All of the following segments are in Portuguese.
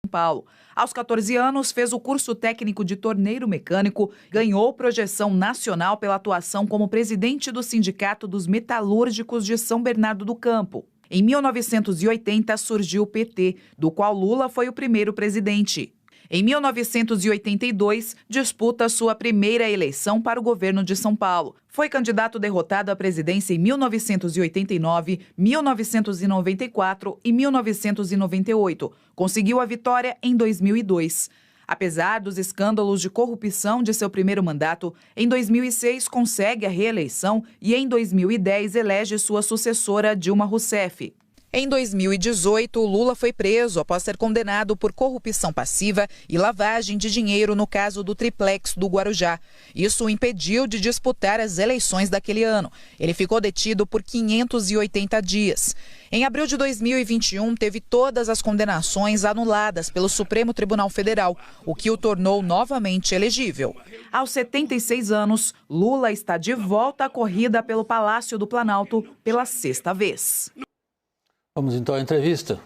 Paulo. Aos 14 anos, fez o curso técnico de torneiro mecânico, ganhou projeção nacional pela atuação como presidente do Sindicato dos Metalúrgicos de São Bernardo do Campo. Em 1980, surgiu o PT, do qual Lula foi o primeiro presidente. Em 1982, disputa sua primeira eleição para o governo de São Paulo. Foi candidato derrotado à presidência em 1989, 1994 e 1998. Conseguiu a vitória em 2002. Apesar dos escândalos de corrupção de seu primeiro mandato, em 2006 consegue a reeleição e em 2010 elege sua sucessora Dilma Rousseff. Em 2018, Lula foi preso após ser condenado por corrupção passiva e lavagem de dinheiro no caso do triplex do Guarujá. Isso o impediu de disputar as eleições daquele ano. Ele ficou detido por 580 dias. Em abril de 2021, teve todas as condenações anuladas pelo Supremo Tribunal Federal, o que o tornou novamente elegível. Aos 76 anos, Lula está de volta à corrida pelo Palácio do Planalto pela sexta vez. Vamos então à entrevista.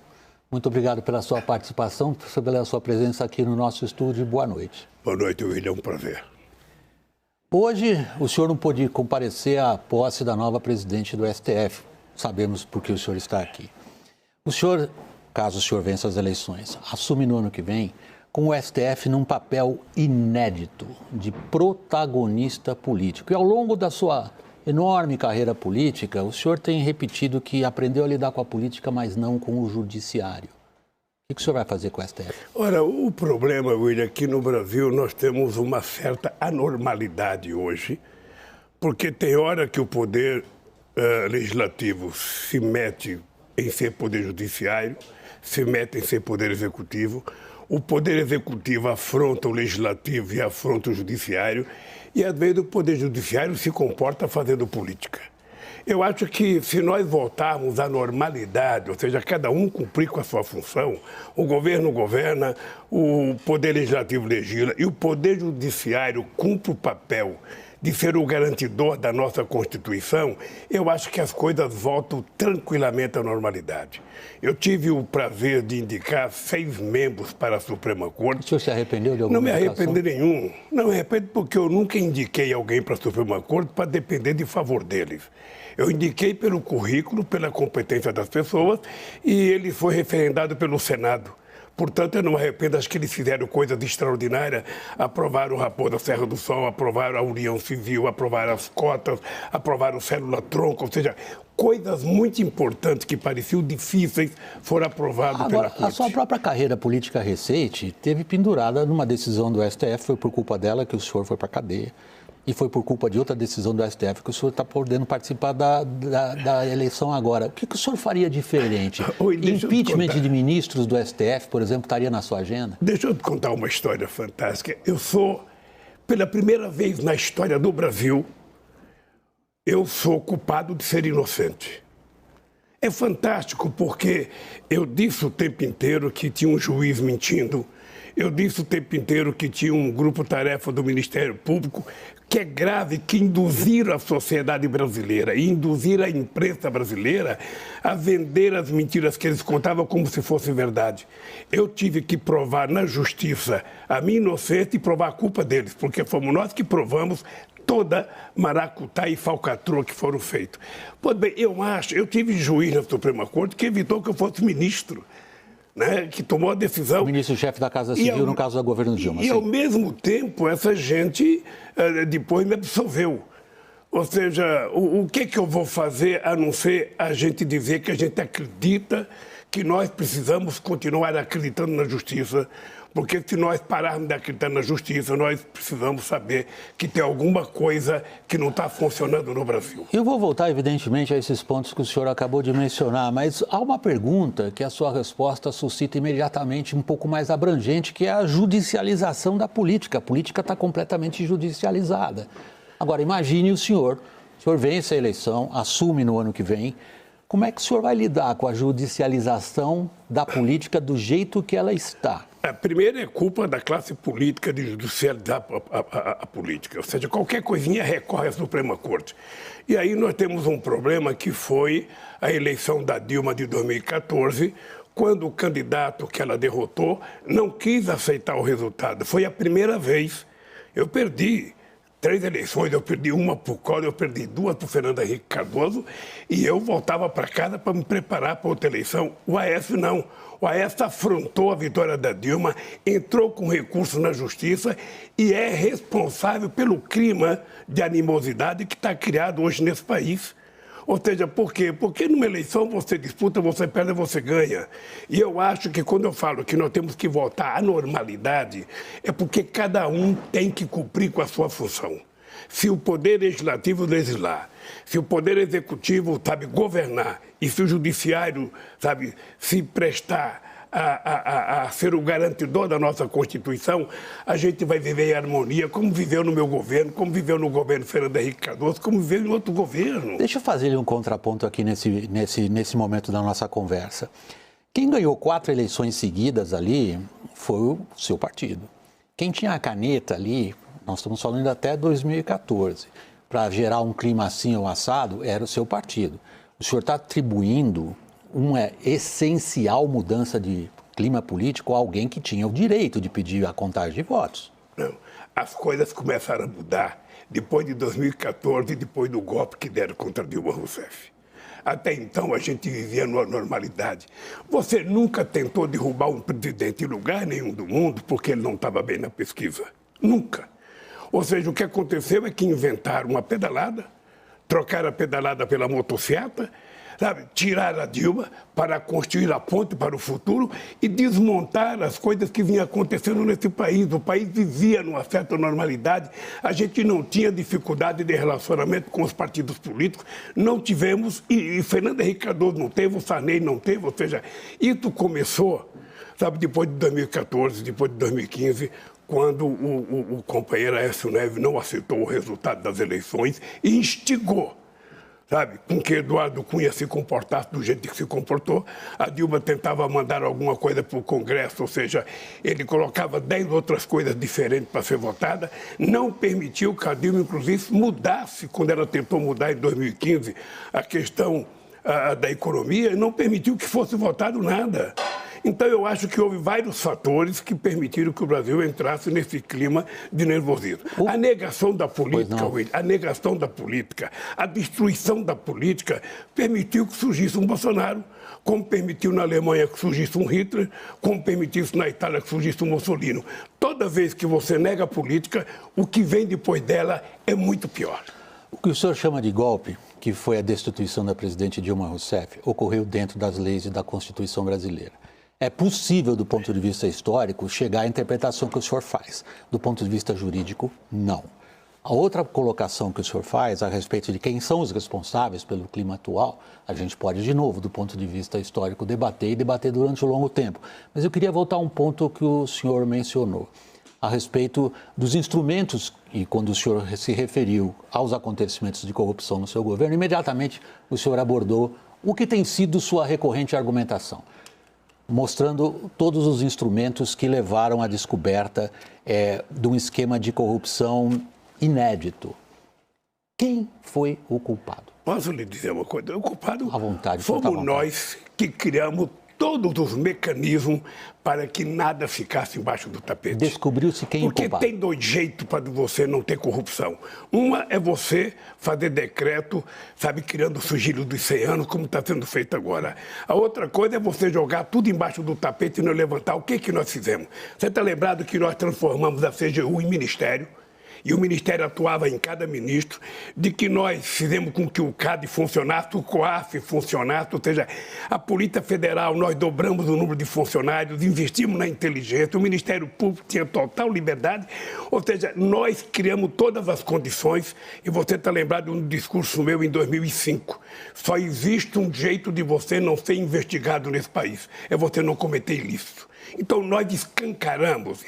Muito obrigado pela sua participação, pela sua presença aqui no nosso estúdio. Boa noite. Boa noite, William. É um prazer. Hoje, o senhor não pôde comparecer à posse da nova presidente do STF. Sabemos por que o senhor está aqui. O senhor, caso o senhor vença as eleições, assume no ano que vem com o STF num papel inédito de protagonista político. E ao longo da sua enorme carreira política, o senhor tem repetido que aprendeu a lidar com a política, mas não com o judiciário. O que o senhor vai fazer com o STF? Ora, o problema, William, aqui no Brasil nós temos uma certa anormalidade hoje, porque tem hora que o poder legislativo se mete em ser poder judiciário, se mete em ser poder executivo, o poder executivo afronta o legislativo e afronta o judiciário, e às vezes o poder judiciário se comporta fazendo política. Eu acho que se nós voltarmos à normalidade, ou seja, cada um cumprir com a sua função, o governo governa, o poder legislativo legisla e o poder judiciário cumpre o papel de ser o garantidor da nossa Constituição, eu acho que as coisas voltam tranquilamente à normalidade. Eu tive o prazer de indicar 6 membros para a Suprema Corte. O senhor se arrependeu de alguma Não me indicação? arrependo nenhum. Não me arrependo porque eu nunca indiquei alguém para a Suprema Corte para depender de favor deles. Eu indiquei pelo currículo, pela competência das pessoas e ele foi referendado pelo Senado. Portanto, eu não me arrependo, acho que eles fizeram coisas extraordinárias, aprovaram o Raposa Serra do Sol, aprovaram a União Civil, aprovaram as cotas, aprovaram o célula-tronco, ou seja, coisas muito importantes que pareciam difíceis foram aprovadas pela Corte. A sua própria carreira política recente teve pendurada numa decisão do STF, foi por culpa dela que o senhor foi para a cadeia. E foi por culpa de outra decisão do STF que o senhor está podendo participar da eleição agora. O que o senhor faria diferente? Impeachment de ministros do STF, por exemplo, estaria na sua agenda? Deixa eu te contar uma história fantástica. Eu sou, pela primeira vez na história do Brasil, eu sou culpado de ser inocente. É fantástico porque eu disse o tempo inteiro que tinha um juiz mentindo. Eu disse o tempo inteiro que tinha um grupo-tarefa do Ministério Público que é grave, que induziram a sociedade brasileira e induziram a imprensa brasileira a vender as mentiras que eles contavam como se fosse verdade. Eu tive que provar na justiça a minha inocência e provar a culpa deles, porque fomos nós que provamos toda maracutá e falcatrua que foram feitos. Pois bem, eu tive juiz na Suprema Corte que evitou que eu fosse ministro. Né, que tomou a decisão... O ministro-chefe da Casa Civil, no caso do governo Dilma. E, ao mesmo tempo, essa gente depois me absolveu. Ou seja, o que eu vou fazer a não ser a gente dizer que a gente acredita que nós precisamos continuar acreditando na justiça, porque se nós pararmos de acreditar na justiça, nós precisamos saber que tem alguma coisa que não está funcionando no Brasil. Eu vou voltar, evidentemente, a esses pontos que o senhor acabou de mencionar, mas há uma pergunta que a sua resposta suscita imediatamente um pouco mais abrangente, que é a judicialização da política. A política está completamente judicializada. Agora, imagine o senhor vence a eleição, assume no ano que vem. Como é que o senhor vai lidar com a judicialização da política do jeito que ela está? A primeira é culpa da classe política de judicializar a política. Ou seja, qualquer coisinha recorre à Suprema Corte. E aí nós temos um problema que foi a eleição da Dilma de 2014, quando o candidato que ela derrotou não quis aceitar o resultado. Foi a primeira vez. Eu perdi 3 eleições, eu perdi uma para o Collor, eu perdi 2 para o Fernando Henrique Cardoso e eu voltava para casa para me preparar para outra eleição. O Aécio não. O Aécio afrontou a vitória da Dilma, entrou com recurso na justiça e é responsável pelo clima de animosidade que está criado hoje nesse país. Ou seja, por quê? Porque numa eleição você disputa, você perde, você ganha. E eu acho que quando eu falo que nós temos que voltar à normalidade, é porque cada um tem que cumprir com a sua função. Se o Poder Legislativo legislar, se o Poder Executivo, sabe, governar, e se o Judiciário, sabe, se prestar a ser o garantidor da nossa Constituição, a gente vai viver em harmonia, como viveu no meu governo, como viveu no governo Fernando Henrique Cardoso, como viveu em outro governo. Deixa eu fazer um contraponto aqui nesse momento da nossa conversa. Quem ganhou 4 eleições seguidas ali foi o seu partido. Quem tinha a caneta ali, nós estamos falando até 2014, para gerar um clima assim ou assado, era o seu partido. O senhor está atribuindo uma essencial mudança de clima político a alguém que tinha o direito de pedir a contagem de votos. Não, as coisas começaram a mudar depois de 2014 e depois do golpe que deram contra Dilma Rousseff. Até então a gente vivia numa normalidade. Você nunca tentou derrubar um presidente em lugar nenhum do mundo porque ele não estava bem na pesquisa. Nunca. Ou seja, o que aconteceu é que inventaram uma pedalada, trocaram a pedalada pela motocicleta, sabe, tirar a Dilma para construir a ponte para o futuro e desmontar as coisas que vinham acontecendo nesse país. O país vivia numa certa normalidade, a gente não tinha dificuldade de relacionamento com os partidos políticos, não tivemos, e Fernando Henrique Cardoso não teve, o Sarney não teve, ou seja, isso começou, sabe, depois de 2014, depois de 2015, quando o companheiro Aécio Neves não aceitou o resultado das eleições e instigou, sabe, com que Eduardo Cunha se comportasse do jeito que se comportou. A Dilma tentava mandar alguma coisa para o Congresso, ou seja, ele colocava 10 outras coisas diferentes para ser votada, não permitiu que a Dilma, inclusive, mudasse, quando ela tentou mudar em 2015 a questão da economia, não permitiu que fosse votado nada. Então, eu acho que houve vários fatores que permitiram que o Brasil entrasse nesse clima de nervosismo. A negação da política, a negação da política, a destruição da política permitiu que surgisse um Bolsonaro, como permitiu na Alemanha que surgisse um Hitler, como permitiu na Itália que surgisse um Mussolini. Toda vez que você nega a política, o que vem depois dela é muito pior. O que o senhor chama de golpe, que foi a destituição da presidente Dilma Rousseff, ocorreu dentro das leis e da Constituição brasileira. É possível, do ponto de vista histórico, chegar à interpretação que o senhor faz. Do ponto de vista jurídico, não. A outra colocação que o senhor faz a respeito de quem são os responsáveis pelo clima atual, a gente pode, de novo, do ponto de vista histórico, debater durante um longo tempo. Mas eu queria voltar a um ponto que o senhor mencionou, a respeito dos instrumentos, e quando o senhor se referiu aos acontecimentos de corrupção no seu governo, imediatamente o senhor abordou o que tem sido sua recorrente argumentação, mostrando todos os instrumentos que levaram à descoberta de um esquema de corrupção inédito. Quem foi o culpado? Posso lhe dizer uma coisa? O culpado à vontade, fomos nós que criamos todos os mecanismos para que nada ficasse embaixo do tapete. Descobriu-se quem é o culpado. Porque tem 2 jeitos para você não ter corrupção. Uma é você fazer decreto, sabe, criando o sigilo dos 100 anos, como está sendo feito agora. A outra coisa é você jogar tudo embaixo do tapete e não levantar. O que nós fizemos? Você está lembrado que nós transformamos a CGU em ministério? E o Ministério atuava em cada ministro, de que nós fizemos com que o CAD funcionasse, o COAF funcionasse, ou seja, a Polícia Federal, nós dobramos o número de funcionários, investimos na inteligência, o Ministério Público tinha total liberdade, ou seja, nós criamos todas as condições, e você está lembrado de um discurso meu em 2005, só existe um jeito de você não ser investigado nesse país, é você não cometer ilícito. Então, nós escancaramos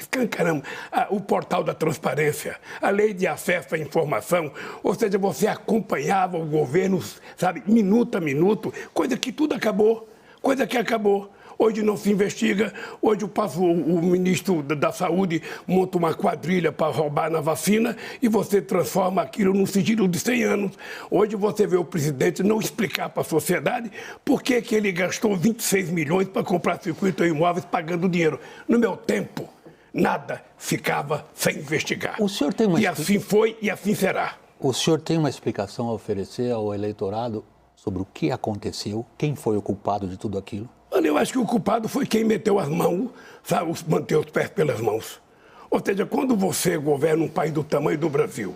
o portal da transparência, a lei de acesso à informação, ou seja, você acompanhava o governo, sabe, minuto a minuto, coisa que tudo acabou, coisa que acabou. Hoje não se investiga, hoje o ministro da Saúde monta uma quadrilha para roubar na vacina e você transforma aquilo num sigilo de 100 anos. Hoje você vê o presidente não explicar para a sociedade por que ele gastou 26 milhões para comprar 50 imóveis pagando dinheiro. No meu tempo, nada ficava sem investigar. O senhor tem E assim foi e assim será. O senhor tem uma explicação a oferecer ao eleitorado sobre o que aconteceu, quem foi o culpado de tudo aquilo? Olha, eu acho que o culpado foi quem meteu as mãos, sabe, manteve os pés pelas mãos. Ou seja, quando você governa um país do tamanho do Brasil,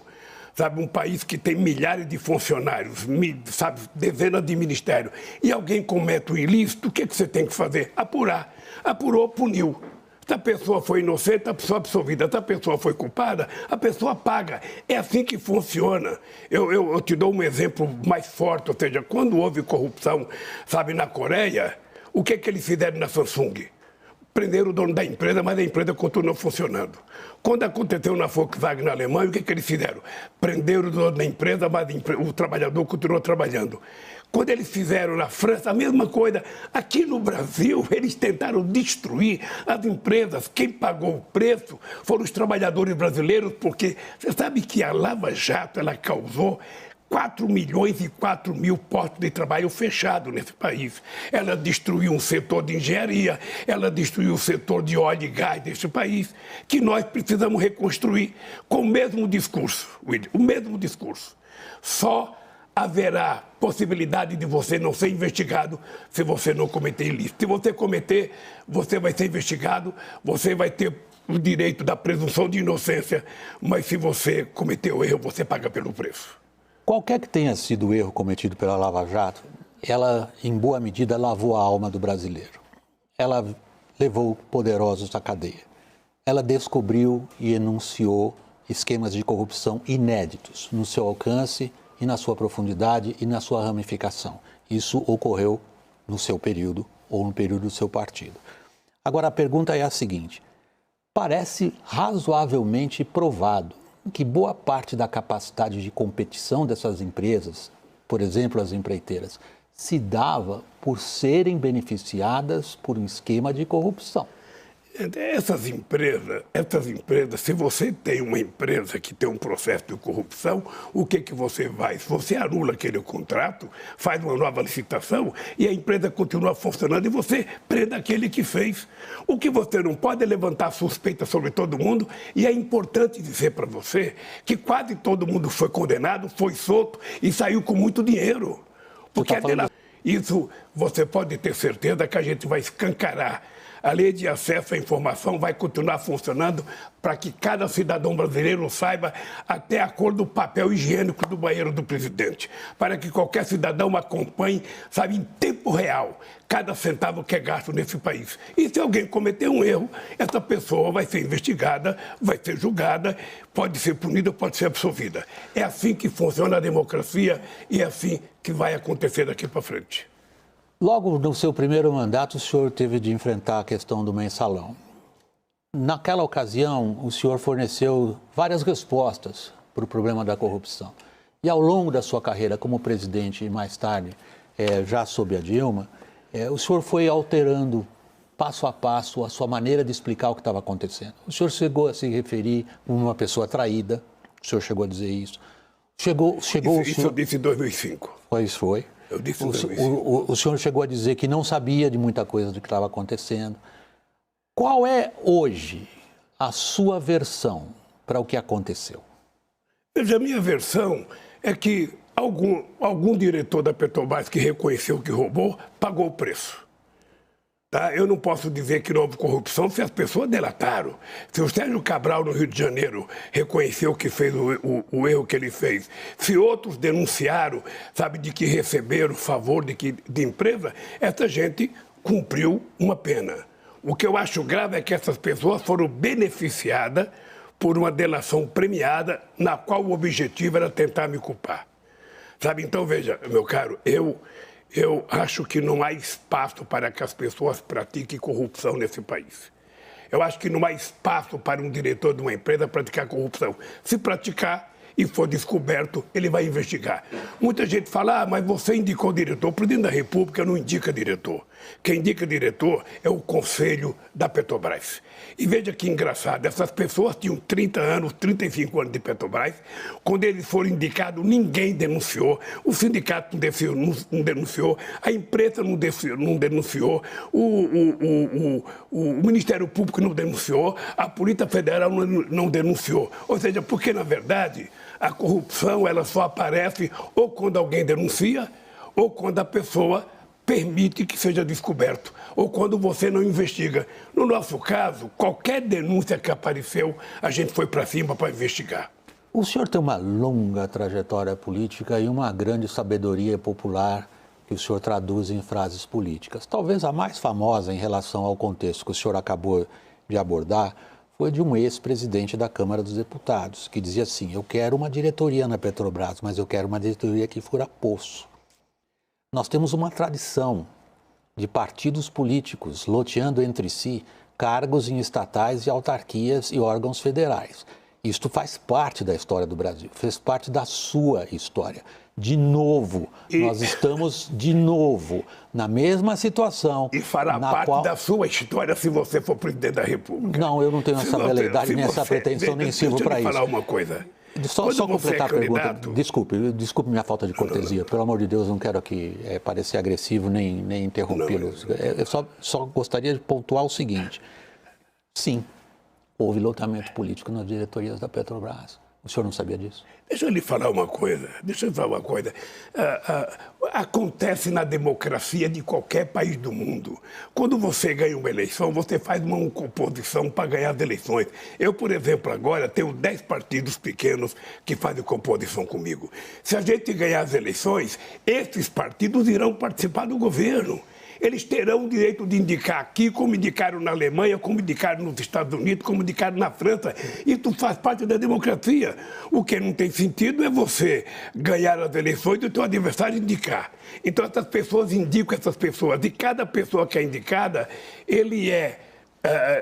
sabe, um país que tem milhares de funcionários, sabe, dezenas de ministérios, e alguém comete um ilícito, o que você tem que fazer? Apurar. Apurou, puniu. Se a pessoa foi inocente, a pessoa é absolvida. Se a pessoa foi culpada, a pessoa paga. É assim que funciona. Eu te dou um exemplo mais forte, ou seja, quando houve corrupção, sabe, na Coreia, o que eles fizeram na Samsung? Prenderam o dono da empresa, mas a empresa continuou funcionando. Quando aconteceu na Volkswagen na Alemanha, o que eles fizeram? Prenderam o dono da empresa, mas o trabalhador continuou trabalhando. Quando eles fizeram na França, a mesma coisa. Aqui no Brasil, eles tentaram destruir as empresas. Quem pagou o preço foram os trabalhadores brasileiros, porque você sabe que a Lava Jato ela causou 4 milhões e 4 mil postos de trabalho fechados nesse país. Ela destruiu um setor de engenharia, ela destruiu o setor de óleo e gás desse país, que nós precisamos reconstruir com o mesmo discurso, William, o mesmo discurso. Só haverá possibilidade de você não ser investigado se você não cometer ilícito. Se você cometer, você vai ser investigado, você vai ter o direito da presunção de inocência, mas se você cometer o erro, você paga pelo preço. Qualquer que tenha sido o erro cometido pela Lava Jato, ela, em boa medida, lavou a alma do brasileiro. Ela levou poderosos à cadeia. Ela descobriu e enunciou esquemas de corrupção inéditos no seu alcance e na sua profundidade e na sua ramificação. Isso ocorreu no seu período ou no período do seu partido. Agora, a pergunta é a seguinte: parece razoavelmente provado que boa parte da capacidade de competição dessas empresas, por exemplo, as empreiteiras, se dava por serem beneficiadas por um esquema de corrupção. Essas empresas, se você tem uma empresa que tem um processo de corrupção, o que você faz? Você anula aquele contrato, faz uma nova licitação e a empresa continua funcionando e você prende aquele que fez. O que você não pode é levantar suspeita sobre todo mundo, e é importante dizer para você que quase todo mundo foi condenado, foi solto e saiu com muito dinheiro. Porque isso você pode ter certeza que a gente vai escancarar. A lei de acesso à informação vai continuar funcionando para que cada cidadão brasileiro saiba até a cor do papel higiênico do banheiro do presidente, para que qualquer cidadão acompanhe, sabe, em tempo real, cada centavo que é gasto nesse país. E se alguém cometer um erro, essa pessoa vai ser investigada, vai ser julgada, pode ser punida, pode ser absolvida. É assim que funciona a democracia e é assim que vai acontecer daqui para frente. Logo no seu primeiro mandato, o senhor teve de enfrentar a questão do mensalão. Naquela ocasião, o senhor forneceu várias respostas para o problema da corrupção. E ao longo da sua carreira como presidente e mais tarde, já sob a Dilma, o senhor foi alterando passo a passo a sua maneira de explicar o que estava acontecendo. O senhor chegou a se referir como uma pessoa traída, o senhor chegou a dizer isso. Isso eu disse em 2005. Pois foi. Eu disse o senhor chegou a dizer que não sabia de muita coisa do que estava acontecendo. Qual é hoje a sua versão para o que aconteceu? Veja, a minha versão é que algum diretor da Petrobras que reconheceu que roubou, pagou o preço. Tá? Eu não posso dizer que não houve corrupção se as pessoas delataram. Se o Sérgio Cabral, no Rio de Janeiro, reconheceu que fez o erro que ele fez, se outros denunciaram, sabe, de que receberam favor de empresa, essa gente cumpriu uma pena. O que eu acho grave é que essas pessoas foram beneficiadas por uma delação premiada, na qual o objetivo era tentar me culpar. Sabe, então, veja, meu caro, eu acho que não há espaço para que as pessoas pratiquem corrupção nesse país. Eu acho que não há espaço para um diretor de uma empresa praticar corrupção. Se praticar e for descoberto, ele vai investigar. Muita gente fala, mas você indicou o diretor. O presidente da República não indica diretor. Quem indica diretor é o Conselho da Petrobras. E veja que engraçado, essas pessoas tinham 30 anos, 35 anos de Petrobras. Quando eles foram indicados, ninguém denunciou. O sindicato não denunciou, a imprensa não denunciou, o Ministério Público não denunciou, a Polícia Federal não denunciou. Ou seja, porque, na verdade, a corrupção ela só aparece ou quando alguém denuncia ou quando a pessoa permite que seja descoberto, ou quando você não investiga. No nosso caso, qualquer denúncia que apareceu, a gente foi para cima para investigar. O senhor tem uma longa trajetória política e uma grande sabedoria popular que o senhor traduz em frases políticas. Talvez a mais famosa em relação ao contexto que o senhor acabou de abordar foi de um ex-presidente da Câmara dos Deputados, que dizia assim: eu quero uma diretoria na Petrobras, mas eu quero uma diretoria que fura poço. Nós temos uma tradição de partidos políticos loteando entre si cargos em estatais e autarquias e órgãos federais. Isto faz parte da história do Brasil, fez parte da sua história. De novo, nós estamos de novo na mesma situação. E fará parte da sua história se você for presidente da República. Não, eu não tenho essa veleidade nem essa pretensão, nem sirvo para isso. Deixa eu falar uma coisa. Só completar a pergunta. Desculpe minha falta de cortesia. Pelo amor de Deus, não quero aqui parecer agressivo nem interrompê-lo. Eu só gostaria de pontuar o seguinte. Sim, houve loteamento político nas diretorias da Petrobras. O senhor não sabia disso? Deixa eu lhe falar uma coisa. Acontece na democracia de qualquer país do mundo. Quando você ganha uma eleição, você faz uma composição para ganhar as eleições. Eu, por exemplo, agora tenho 10 partidos pequenos que fazem composição comigo. Se a gente ganhar as eleições, esses partidos irão participar do governo. Eles terão o direito de indicar aqui, como indicaram na Alemanha, como indicaram nos Estados Unidos, como indicaram na França. Isso faz parte da democracia. O que não tem sentido é você ganhar as eleições e o seu adversário indicar. Então, essas pessoas indicam essas pessoas. E cada pessoa que é indicada, ele é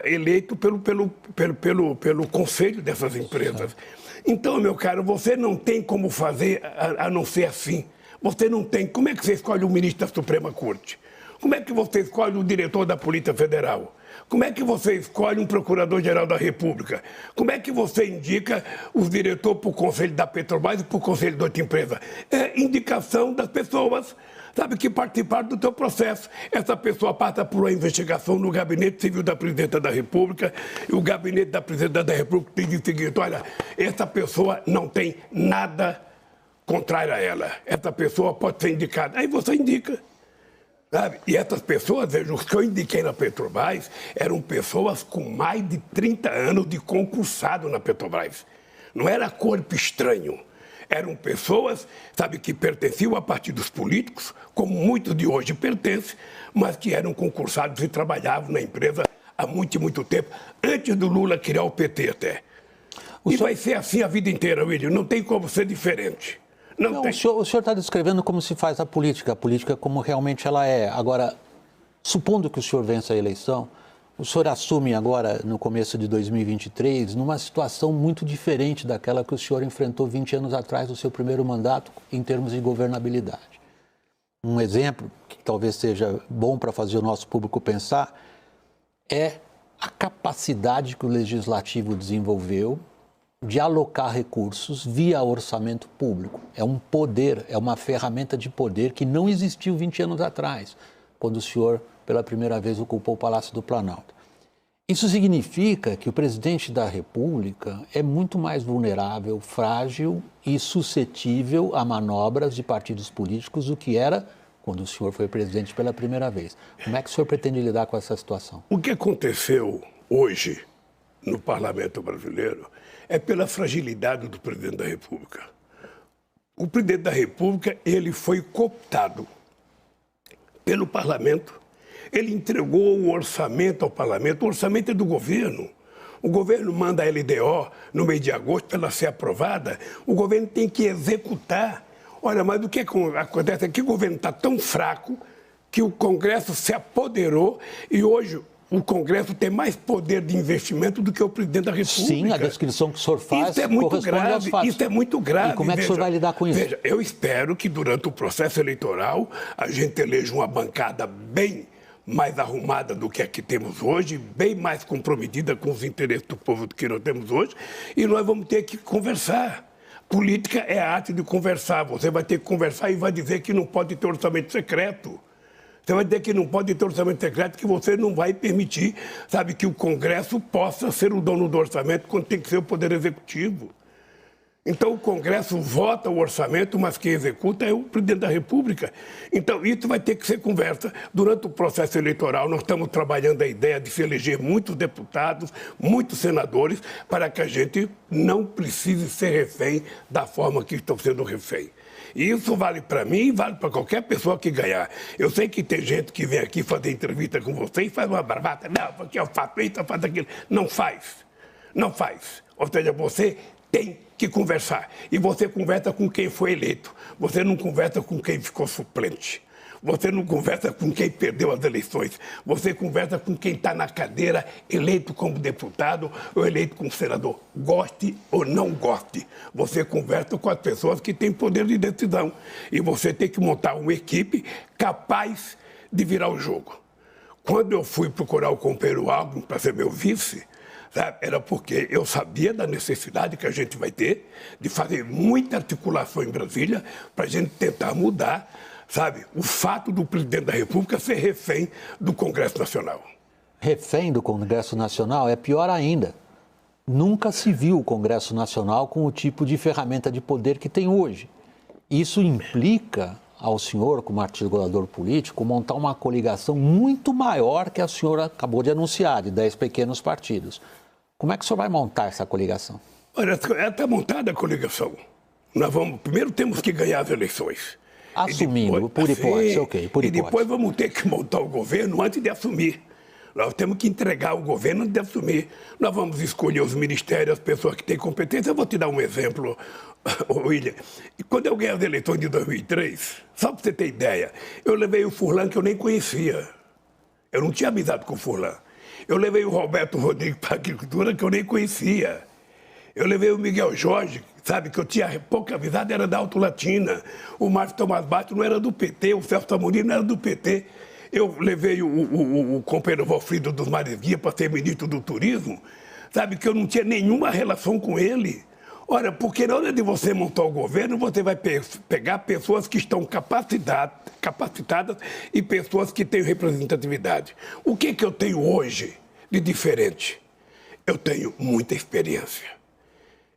eleito pelo conselho dessas empresas. Então, meu caro, você não tem como fazer a não ser assim. Você não tem. Como é que você escolhe o ministro da Suprema Corte? Como é que você escolhe o diretor da Polícia Federal? Como é que você escolhe um procurador-geral da República? Como é que você indica os diretores para o Conselho da Petrobras e para o Conselho de outra empresa? É indicação das pessoas, sabe, que participaram do teu processo. Essa pessoa passa por uma investigação no Gabinete Civil da Presidenta da República e o Gabinete da Presidenta da República diz o seguinte: olha, essa pessoa não tem nada contrário a ela. Essa pessoa pode ser indicada. Aí você indica. Sabe? E essas pessoas, veja, os que eu indiquei na Petrobras eram pessoas com mais de 30 anos de concursado na Petrobras. Não era corpo estranho. Eram pessoas, sabe, que pertenciam a partidos políticos, como muitos de hoje pertencem, mas que eram concursados e trabalhavam na empresa há muito tempo, antes do Lula criar o PT até. Vai ser assim a vida inteira, William, não tem como ser diferente. Não, o senhor está descrevendo como se faz a política como realmente ela é. Agora, supondo que o senhor vença a eleição, o senhor assume agora, no começo de 2023, numa situação muito diferente daquela que o senhor enfrentou 20 anos atrás no seu primeiro mandato, em termos de governabilidade. Um exemplo, que talvez seja bom para fazer o nosso público pensar, é a capacidade que o Legislativo desenvolveu de alocar recursos via orçamento público. É um poder, é uma ferramenta de poder que não existiu 20 anos atrás, quando o senhor, pela primeira vez, ocupou o Palácio do Planalto. Isso significa que o presidente da República é muito mais vulnerável, frágil e suscetível a manobras de partidos políticos do que era quando o senhor foi presidente pela primeira vez. Como é que o senhor pretende lidar com essa situação? O que aconteceu hoje no Parlamento brasileiro é pela fragilidade do presidente da República. O presidente da República, ele foi cooptado pelo Parlamento, ele entregou o orçamento ao Parlamento, o orçamento é do governo. O governo manda a LDO no mês de agosto para ela ser aprovada, o governo tem que executar. Olha, mas o que acontece é que o governo está tão fraco que o Congresso se apoderou e hoje o Congresso tem mais poder de investimento do que o presidente da República. Sim, a descrição que o senhor faz isso é muito grave, isso é muito grave. E como é que o senhor vai lidar com isso? Veja, eu espero que durante o processo eleitoral a gente eleja uma bancada bem mais arrumada do que a que temos hoje, bem mais comprometida com os interesses do povo do que nós temos hoje, e nós vamos ter que conversar. Política é a arte de conversar. Você vai ter que conversar e vai dizer que não pode ter orçamento secreto. Você vai dizer que não pode ter orçamento secreto, que você não vai permitir, sabe, que o Congresso possa ser o dono do orçamento quando tem que ser o Poder Executivo. Então, o Congresso vota o orçamento, mas quem executa é o presidente da República. Então, isso vai ter que ser conversa. Durante o processo eleitoral, nós estamos trabalhando a ideia de se eleger muitos deputados, muitos senadores, para que a gente não precise ser refém da forma que estão sendo refém. E isso vale para mim e vale para qualquer pessoa que ganhar. Eu sei que tem gente que vem aqui fazer entrevista com você e faz uma bravata. Não, porque eu faço isso, eu faço aquilo. Não faz. Não faz. Ou seja, você tem que conversar. E você conversa com quem foi eleito. Você não conversa com quem ficou suplente. Você não conversa com quem perdeu as eleições. Você conversa com quem está na cadeira, eleito como deputado ou eleito como senador. Goste ou não goste. Você conversa com as pessoas que têm poder de decisão. E você tem que montar uma equipe capaz de virar o jogo. Quando eu fui procurar o companheiro Alckmin para ser meu vice, sabe, era porque eu sabia da necessidade que a gente vai ter de fazer muita articulação em Brasília para a gente tentar mudar, sabe, o fato do presidente da República ser refém do Congresso Nacional. Refém do Congresso Nacional é pior ainda. Nunca se viu o Congresso Nacional com o tipo de ferramenta de poder que tem hoje. Isso implica ao senhor, como articulador político, montar uma coligação muito maior que a senhora acabou de anunciar, de 10 pequenos partidos. Como é que o senhor vai montar essa coligação? Olha, está montada a coligação. Primeiro temos que ganhar as eleições. Assumindo, depois, por hipótese, ok, por hipótese. E depois vamos ter que montar o governo antes de assumir. Nós temos que entregar o governo antes de assumir. Nós vamos escolher os ministérios, as pessoas que têm competência. Eu vou te dar um exemplo, William. Quando eu ganhei as eleições de 2003, só para você ter ideia, eu levei o Furlan, que eu nem conhecia. Eu não tinha amizade com o Furlan. Eu levei o Roberto Rodrigues para a agricultura, que eu nem conhecia. Eu levei o Miguel Jorge, sabe, que eu tinha pouca amizade, era da Alto Latina. O Márcio Tomás Bato não era do PT, o Celso Amorim não era do PT. Eu levei o companheiro Valfrido dos Mares Guia para ser ministro do Turismo, sabe, que eu não tinha nenhuma relação com ele. Ora, porque na hora de você montar o governo, você vai pegar pessoas que estão capacitadas e pessoas que têm representatividade. O que eu tenho hoje de diferente? Eu tenho muita experiência.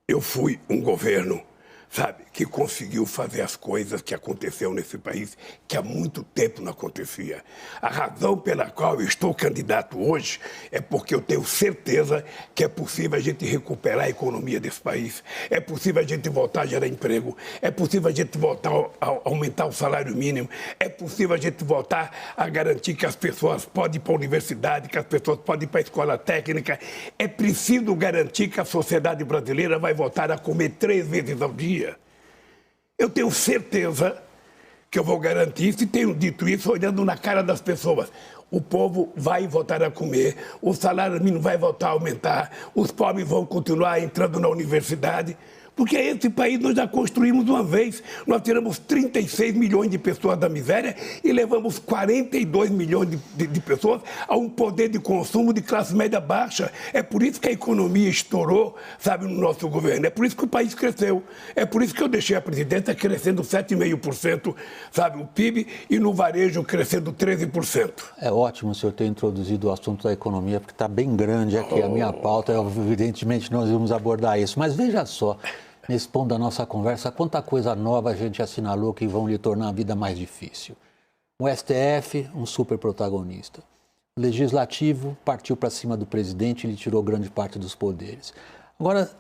Eu fui um governo, sabe, que conseguiu fazer as coisas que aconteceram nesse país, que há muito tempo não acontecia. A razão pela qual eu estou candidato hoje é porque eu tenho certeza que é possível a gente recuperar a economia desse país, é possível a gente voltar a gerar emprego, é possível a gente voltar a aumentar o salário mínimo, é possível a gente voltar a garantir que as pessoas podem ir para a universidade, que as pessoas podem ir para a escola técnica. É preciso garantir que a sociedade brasileira vai voltar a comer 3 vezes ao dia. Eu tenho certeza que eu vou garantir isso e tenho dito isso olhando na cara das pessoas. O povo vai voltar a comer, o salário mínimo vai voltar a aumentar, os pobres vão continuar entrando na universidade. Porque esse país nós já construímos uma vez. Nós tiramos 36 milhões de pessoas da miséria e levamos 42 milhões de pessoas a um poder de consumo de classe média baixa. É por isso que a economia estourou, sabe, no nosso governo. É por isso que o país cresceu. É por isso que eu deixei a presidência crescendo 7,5%, sabe, o PIB, e no varejo crescendo 13%. É ótimo o senhor ter introduzido o assunto da economia, porque está bem grande aqui a minha pauta. Evidentemente, nós vamos abordar isso. Mas veja só, nesse ponto da nossa conversa, quanta coisa nova a gente assinalou que vão lhe tornar a vida mais difícil. O STF, um super protagonista. O Legislativo partiu para cima do presidente e lhe tirou grande parte dos poderes. Agora,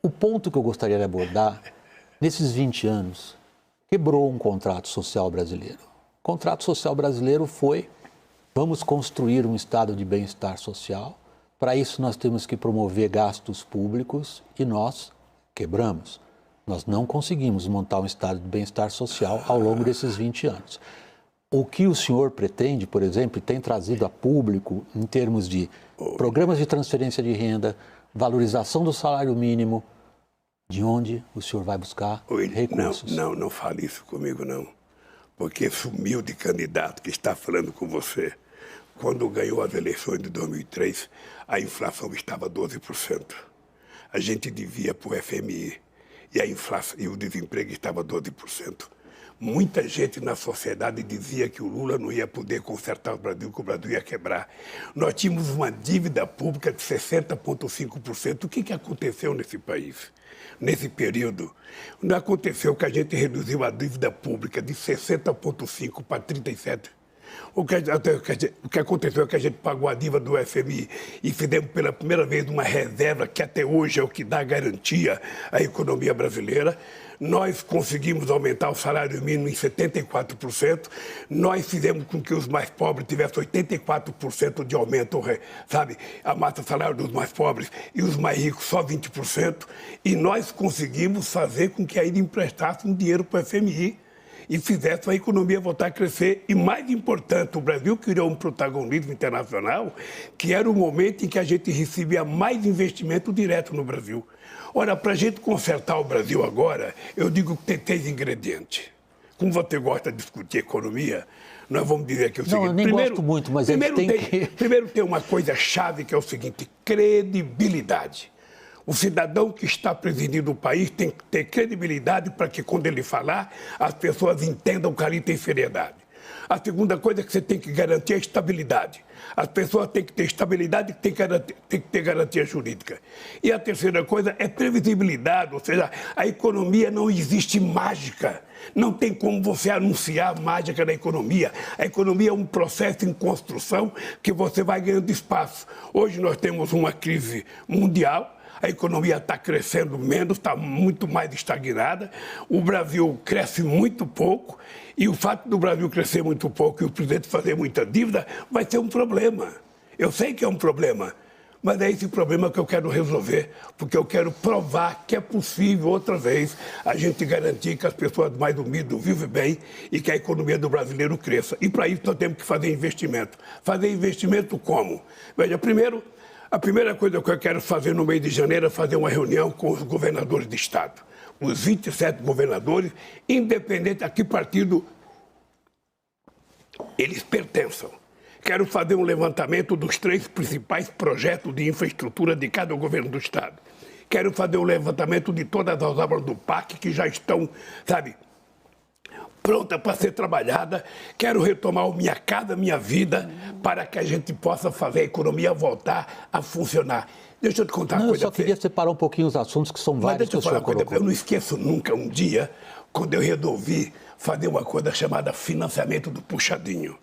o ponto que eu gostaria de abordar, nesses 20 anos, quebrou um contrato social brasileiro. O contrato social brasileiro foi: vamos construir um estado de bem-estar social. Para isso, nós temos que promover gastos públicos e nós quebramos. Nós não conseguimos montar um estado de bem-estar social ao longo desses 20 anos. O que o senhor pretende, por exemplo, tem trazido a público em termos de programas de transferência de renda, valorização do salário mínimo, de onde o senhor vai buscar recursos? Não fale isso comigo, não. Porque esse humilde candidato que está falando com você quando ganhou as eleições de 2003, a inflação estava 12%. A gente devia para o FMI e a inflação e o desemprego estava 12%. Muita gente na sociedade dizia que o Lula não ia poder consertar o Brasil, que o Brasil ia quebrar. Nós tínhamos uma dívida pública de 60,5%. O que aconteceu nesse país? Nesse período, não aconteceu que a gente reduziu a dívida pública de 60,5% para 37%. O que aconteceu é que a gente pagou a dívida do FMI e fizemos pela primeira vez uma reserva que até hoje é o que dá garantia à economia brasileira. Nós conseguimos aumentar o salário mínimo em 74%. Nós fizemos com que os mais pobres tivessem 84% de aumento, sabe? A massa salarial dos mais pobres e os mais ricos só 20%. E nós conseguimos fazer com que ainda emprestasse um dinheiro para o FMI e fizesse a economia voltar a crescer. E mais importante, o Brasil criou um protagonismo internacional que era o momento em que a gente recebia mais investimento direto no Brasil. Ora, para a gente consertar o Brasil agora, eu digo que tem 3 ingredientes. Como você gosta de discutir economia, nós vamos dizer que é o seguinte... Não, eu nem gosto muito, mas Primeiro tem uma coisa chave que é o seguinte, credibilidade. O cidadão que está presidindo o país tem que ter credibilidade para que, quando ele falar, as pessoas entendam que ali tem seriedade. A segunda coisa é que você tem que garantir a estabilidade. As pessoas têm que ter estabilidade e têm que ter garantia jurídica. E a terceira coisa é previsibilidade, ou seja, a economia não existe mágica. Não tem como você anunciar mágica na economia. A economia é um processo em construção que você vai ganhando espaço. Hoje nós temos uma crise mundial. A economia está crescendo menos, está muito mais estagnada. O Brasil cresce muito pouco. E o fato do Brasil crescer muito pouco e o presidente fazer muita dívida vai ser um problema. Eu sei que é um problema, mas é esse problema que eu quero resolver, porque eu quero provar que é possível, outra vez, a gente garantir que as pessoas mais humildes vivem bem e que a economia do brasileiro cresça. E para isso nós temos que fazer investimento. Fazer investimento como? Veja, a primeira coisa que eu quero fazer no mês de janeiro é fazer uma reunião com os governadores de estado. Os 27 governadores, independente a que partido eles pertençam. Quero fazer um levantamento dos 3 principais projetos de infraestrutura de cada governo do estado. Quero fazer um levantamento de todas as obras do PAC que já estão, sabe, pronta para ser trabalhada. Quero retomar o Minha Casa Minha Vida para que a gente possa fazer a economia voltar a funcionar. Deixa eu te contar uma coisa. Eu só queria separar um pouquinho os assuntos que são vários que o senhor colocou. Eu não esqueço nunca um dia quando eu resolvi fazer uma coisa chamada financiamento do puxadinho.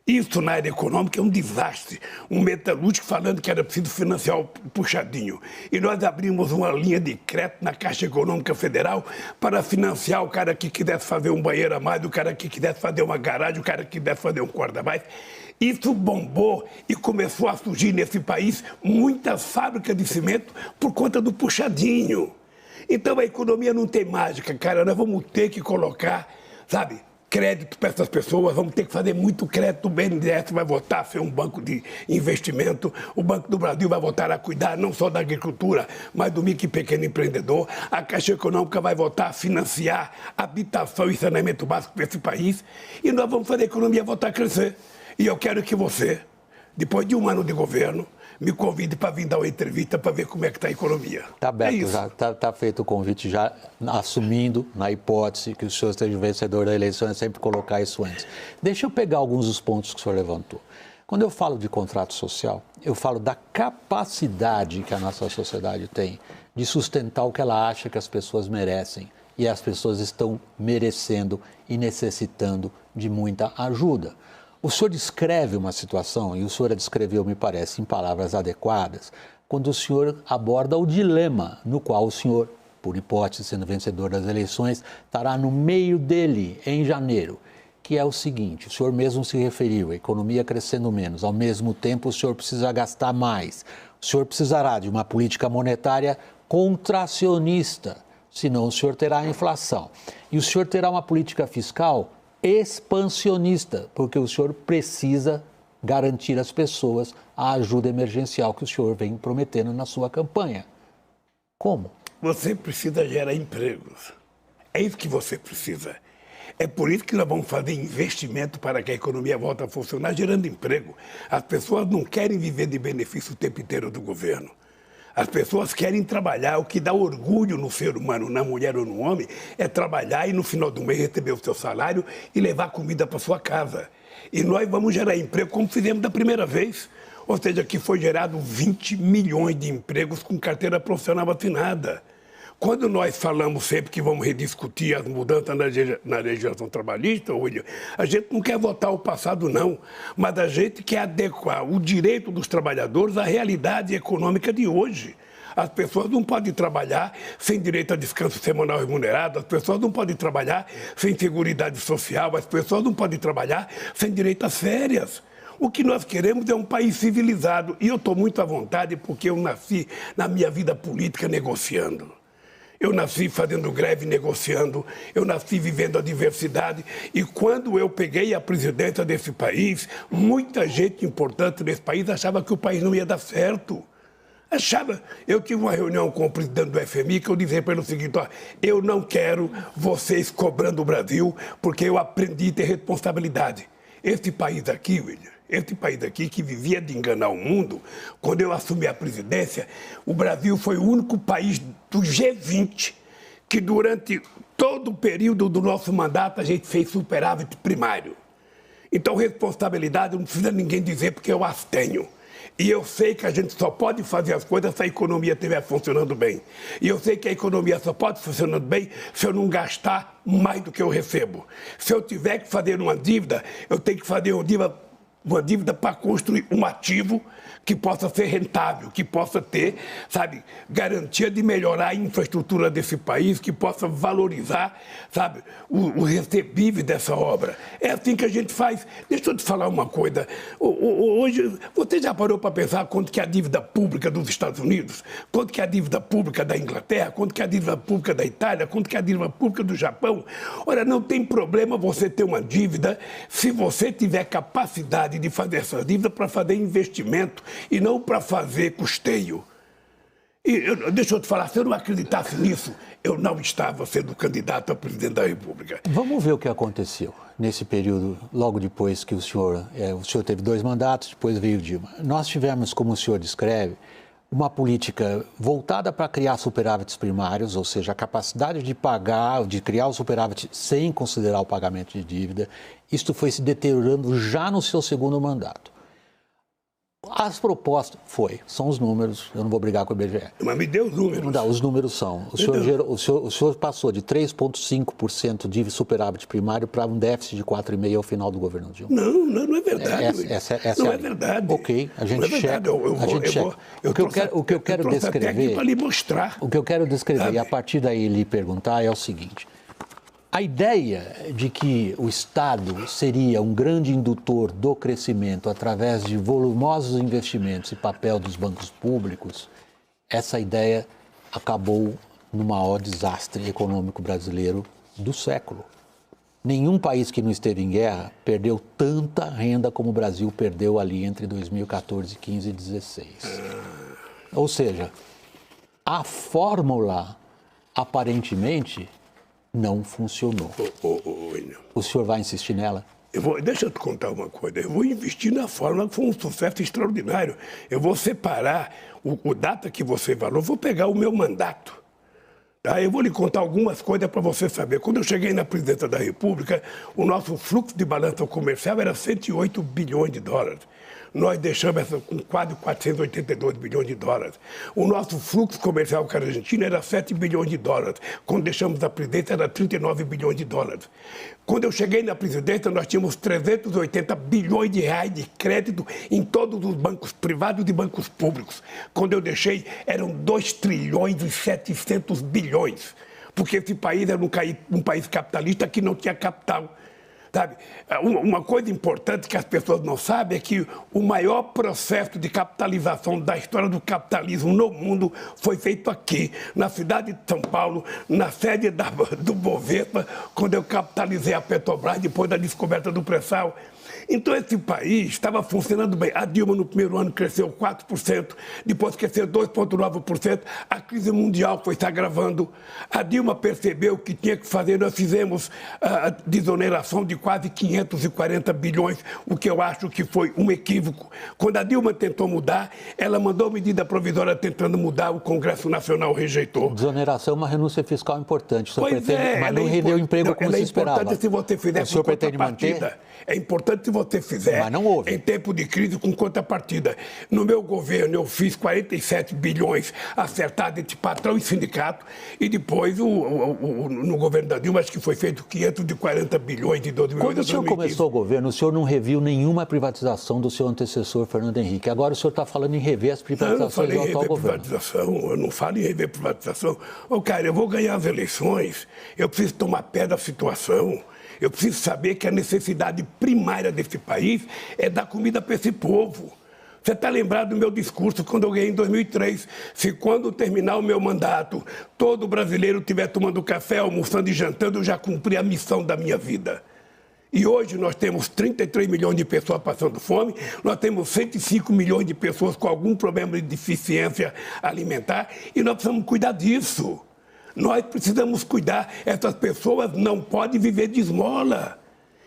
Isso na área econômica é um desastre. Um metalúrgico falando que era preciso financiar o puxadinho. E nós abrimos uma linha de crédito na Caixa Econômica Federal para financiar o cara que quisesse fazer um banheiro a mais, o cara que quisesse fazer uma garagem, o cara que quisesse fazer um quarto a mais. Isso bombou e começou a surgir nesse país muitas fábricas de cimento por conta do puxadinho. Então a economia não tem mágica, cara. Nós vamos ter que colocar, sabe, crédito para essas pessoas, vamos ter que fazer muito crédito. O BNDES vai voltar a ser um banco de investimento, o Banco do Brasil vai voltar a cuidar não só da agricultura, mas do micro e pequeno empreendedor, a Caixa Econômica vai voltar a financiar habitação e saneamento básico para esse país, e nós vamos fazer a economia voltar a crescer. E eu quero que você, depois de um ano de governo, me convide para vir dar uma entrevista para ver como é que está a economia. Está aberto, já está feito o convite, já assumindo, na hipótese que o senhor esteja vencedor da eleição, é sempre colocar isso antes. Deixa eu pegar alguns dos pontos que o senhor levantou. Quando eu falo de contrato social, eu falo da capacidade que a nossa sociedade tem de sustentar o que ela acha que as pessoas merecem. E as pessoas estão merecendo e necessitando de muita ajuda. O senhor descreve uma situação, e o senhor a descreveu, me parece, em palavras adequadas, quando o senhor aborda o dilema no qual o senhor, por hipótese, sendo vencedor das eleições, estará no meio dele em janeiro, que é o seguinte: o senhor mesmo se referiu, a economia crescendo menos, ao mesmo tempo o senhor precisa gastar mais, o senhor precisará de uma política monetária contracionista, senão o senhor terá a inflação. E o senhor terá uma política fiscal expansionista, porque o senhor precisa garantir às pessoas a ajuda emergencial que o senhor vem prometendo na sua campanha. Como? Você precisa gerar empregos. É isso que você precisa. É por isso que nós vamos fazer investimento para que a economia volte a funcionar, gerando emprego. As pessoas não querem viver de benefício o tempo inteiro do governo. As pessoas querem trabalhar. O que dá orgulho no ser humano, na mulher ou no homem, é trabalhar e no final do mês receber o seu salário e levar comida para sua casa. E nós vamos gerar emprego como fizemos da primeira vez. Ou seja, que foi gerado 20 milhões de empregos com carteira profissional assinada. Quando nós falamos sempre que vamos rediscutir as mudanças na legislação trabalhista, a gente não quer votar o passado, não, mas a gente quer adequar o direito dos trabalhadores à realidade econômica de hoje. As pessoas não podem trabalhar sem direito a descanso semanal remunerado, as pessoas não podem trabalhar sem seguridade social, as pessoas não podem trabalhar sem direito às férias. O que nós queremos é um país civilizado. E eu estou muito à vontade porque eu nasci na minha vida política negociando. Eu nasci fazendo greve, negociando, eu nasci vivendo a diversidade. E quando eu peguei a presidência desse país, muita gente importante nesse país achava que o país não ia dar certo. Achava. Eu tive uma reunião com o presidente do FMI que eu dizia para ele o seguinte: ó, eu não quero vocês cobrando o Brasil, porque eu aprendi a ter responsabilidade. Esse país aqui, William, esse país aqui que vivia de enganar o mundo, quando eu assumi a presidência, o Brasil foi o único país do G20 que durante todo o período do nosso mandato a gente fez superávit primário. Então, responsabilidade não precisa ninguém dizer porque eu as tenho. E eu sei que a gente só pode fazer as coisas se a economia estiver funcionando bem. E eu sei que a economia só pode funcionar bem se eu não gastar mais do que eu recebo. Se eu tiver que fazer uma dívida, eu tenho que fazer uma dívida para construir um ativo que possa ser rentável, que possa ter, sabe, garantia de melhorar a infraestrutura desse país, que possa valorizar, sabe, o recebível dessa obra. É assim que a gente faz. Deixa eu te falar uma coisa. Hoje, você já parou para pensar quanto que é a dívida pública dos Estados Unidos? Quanto que é a dívida pública da Inglaterra? Quanto que é a dívida pública da Itália? Quanto que é a dívida pública do Japão? Ora, não tem problema você ter uma dívida se você tiver capacidade de fazer essa dívida para fazer investimento e não para fazer custeio. Deixa eu te falar, se eu não acreditasse nisso, eu não estava sendo candidato a presidente da República. Vamos ver o que aconteceu nesse período, logo depois que o senhor teve 2 mandatos, depois veio Dilma. Nós tivemos, como o senhor descreve, uma política voltada para criar superávites primários, ou seja, a capacidade de pagar, de criar o superávit sem considerar o pagamento de dívida. Isto foi se deteriorando já no seu segundo mandato. As propostas, são os números, eu não vou brigar com o IBGE. Mas me dê os números. Não, os números são. O senhor passou de 3,5% de superávit primário para um déficit de 4,5% ao final do governo Dilma. Não é verdade. Essa não é verdade. Ok, a gente checa. O que eu quero descrever para lhe mostrar. O que eu quero descrever e a partir daí lhe perguntar é o seguinte: a ideia de que o Estado seria um grande indutor do crescimento através de volumosos investimentos e papel dos bancos públicos, essa ideia acabou no maior desastre econômico brasileiro do século. Nenhum país que não esteve em guerra perdeu tanta renda como o Brasil perdeu ali entre 2014, 15 e 16. Ou seja, a fórmula, aparentemente, não funcionou. O senhor vai insistir nela? Deixa eu te contar uma coisa. Eu vou investir na fórmula que foi um sucesso extraordinário. Eu vou separar o data que você falou, vou pegar o meu mandato. Tá? Eu vou lhe contar algumas coisas para você saber. Quando eu cheguei na presidência da República, o nosso fluxo de balança comercial era 108 bilhões de dólares. Nós deixamos essa com quase 482 bilhões de dólares. O nosso fluxo comercial com a Argentina era 7 bilhões de dólares. Quando deixamos a presidência, era 39 bilhões de dólares. Quando eu cheguei na presidência, nós tínhamos 380 bilhões de reais de crédito em todos os bancos privados e bancos públicos. Quando eu deixei, eram 2 trilhões e 700 bilhões. Porque esse país era um país capitalista que não tinha capital. Sabe? Uma coisa importante que as pessoas não sabem é que o maior processo de capitalização da história do capitalismo no mundo foi feito aqui, na cidade de São Paulo, na sede do Bovespa, quando eu capitalizei a Petrobras depois da descoberta do pré-sal. Então, esse país estava funcionando bem. A Dilma, no primeiro ano, cresceu 4%, depois cresceu 2,9%. A crise mundial foi se agravando. A Dilma percebeu que tinha que fazer. Nós fizemos a desoneração de quase 540 bilhões, o que eu acho que foi um equívoco. Quando a Dilma tentou mudar, ela mandou medida provisória tentando mudar, o Congresso Nacional rejeitou. Desoneração é uma renúncia fiscal importante. Mas não rendeu emprego como se esperava. É importante se você fizer com contrapartida. É importante se você fizer em tempo de crise com contrapartida. No meu governo, eu fiz 47 bilhões acertados entre patrão e sindicato, e depois, no governo da Dilma, acho que foi feito 540 bilhões de 2008 a 2015. Quando o senhor começou o governo, o senhor não reviu nenhuma privatização do seu antecessor, Fernando Henrique. Agora o senhor está falando em rever as privatizações do atual governo. Eu não falo em rever privatização. Cara, eu vou ganhar as eleições, eu preciso tomar pé da situação. Eu preciso saber que a necessidade primária desse país é dar comida para esse povo. Você está lembrado do meu discurso quando eu ganhei em 2003? Se quando terminar o meu mandato, todo brasileiro estiver tomando café, almoçando e jantando, eu já cumpri a missão da minha vida. E hoje nós temos 33 milhões de pessoas passando fome, nós temos 105 milhões de pessoas com algum problema de deficiência alimentar, e nós precisamos cuidar disso. Nós precisamos cuidar. Essas pessoas não podem viver de esmola.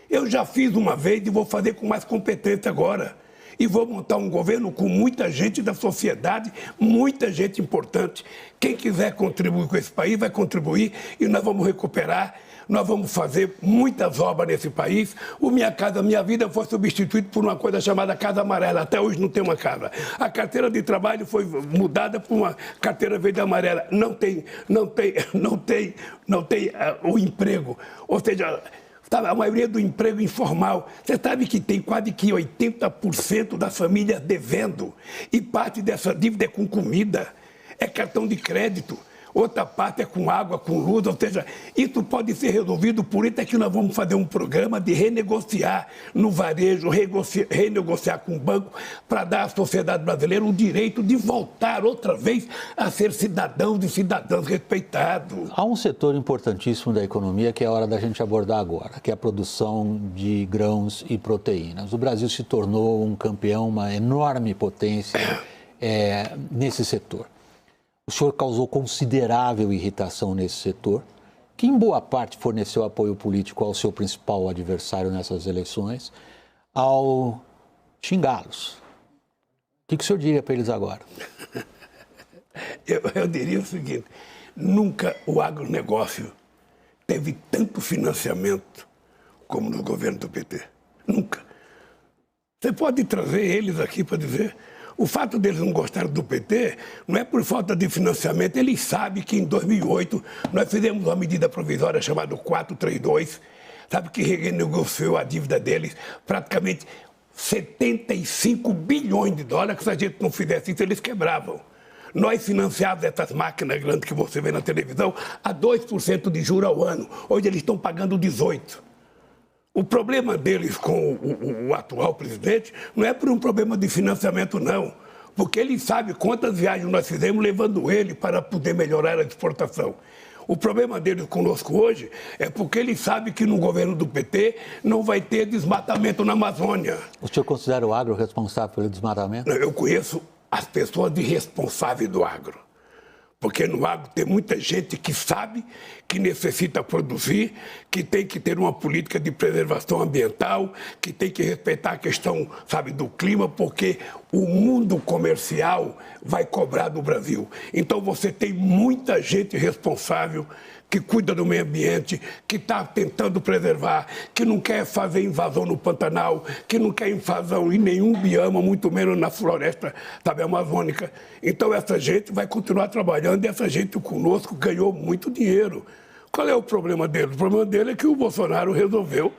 Eu já fiz uma vez e vou fazer com mais competência agora. E vou montar um governo com muita gente da sociedade, muita gente importante. Quem quiser contribuir com esse país vai contribuir e nós vamos recuperar. Nós vamos fazer muitas obras nesse país. O Minha Casa Minha Vida foi substituído por uma coisa chamada Casa Amarela. Até hoje não tem uma casa. A carteira de trabalho foi mudada por uma carteira verde e amarela. Não tem o emprego. Ou seja, a maioria do emprego informal. Você sabe que tem quase que 80% das famílias devendo. E parte dessa dívida é com comida, é cartão de crédito. Outra parte é com água, com luz, ou seja, isso pode ser resolvido, por isso é que nós vamos fazer um programa de renegociar no varejo, renegociar com o banco, para dar à sociedade brasileira o direito de voltar outra vez a ser cidadãos e cidadãs respeitados. Há um setor importantíssimo da economia que é a hora da gente abordar agora, que é a produção de grãos e proteínas. O Brasil se tornou um campeão, uma enorme potência nesse setor. O senhor causou considerável irritação nesse setor, que em boa parte forneceu apoio político ao seu principal adversário nessas eleições, ao xingá-los. O que o senhor diria para eles agora? Eu diria o seguinte: nunca o agronegócio teve tanto financiamento como no governo do PT. Nunca. Você pode trazer eles aqui para dizer. O fato deles não gostarem do PT não é por falta de financiamento. Eles sabem que em 2008 nós fizemos uma medida provisória chamada 432, sabe, que renegociou a dívida deles, praticamente 75 bilhões de dólares, que se a gente não fizesse isso, eles quebravam. Nós financiávamos essas máquinas grandes que você vê na televisão a 2% de juros ao ano. Hoje eles estão pagando 18%. O problema deles com o atual presidente não é por um problema de financiamento, não. Porque ele sabe quantas viagens nós fizemos levando ele para poder melhorar a exportação. O problema deles conosco hoje é porque ele sabe que no governo do PT não vai ter desmatamento na Amazônia. O senhor considera o agro responsável pelo desmatamento? Eu conheço as pessoas de responsáveis do agro. Porque no agro tem muita gente que sabe que necessita produzir, que tem que ter uma política de preservação ambiental, que tem que respeitar a questão, sabe, do clima, porque o mundo comercial vai cobrar do Brasil. Então você tem muita gente responsável que cuida do meio ambiente, que está tentando preservar, que não quer fazer invasão no Pantanal, que não quer invasão em nenhum bioma, muito menos na floresta, sabe, amazônica. Então essa gente vai continuar trabalhando e essa gente conosco ganhou muito dinheiro. Qual é o problema dele? O problema dele é que o Bolsonaro resolveu,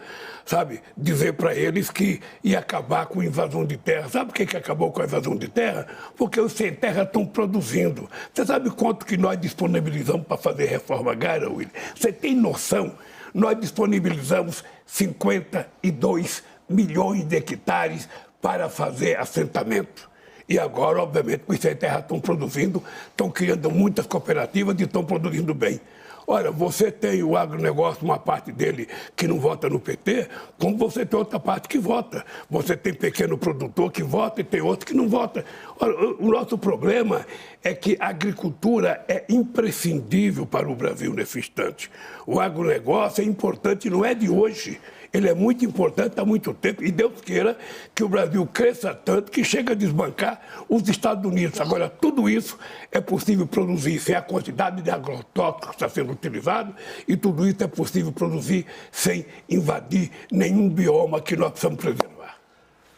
sabe, dizer para eles que ia acabar com a invasão de terra. Sabe por que acabou com a invasão de terra? Porque os sem terra estão produzindo. Você sabe quanto que nós disponibilizamos para fazer reforma agrária, William? Você tem noção nós disponibilizamos 52 milhões de hectares para fazer assentamento. E agora, obviamente, com isso aí, terra estão produzindo, estão criando muitas cooperativas e estão produzindo bem. Olha, você tem o agronegócio, uma parte dele que não vota no PT, como você tem outra parte que vota. Você tem pequeno produtor que vota e tem outro que não vota. Olha, o nosso problema é que a agricultura é imprescindível para o Brasil nesse instante. O agronegócio é importante, não é de hoje. Ele é muito importante há muito tempo e Deus queira que o Brasil cresça tanto que chegue a desbancar os Estados Unidos. Agora, tudo isso é possível produzir sem a quantidade de agrotóxicos que está sendo utilizado e tudo isso é possível produzir sem invadir nenhum bioma que nós precisamos preservar.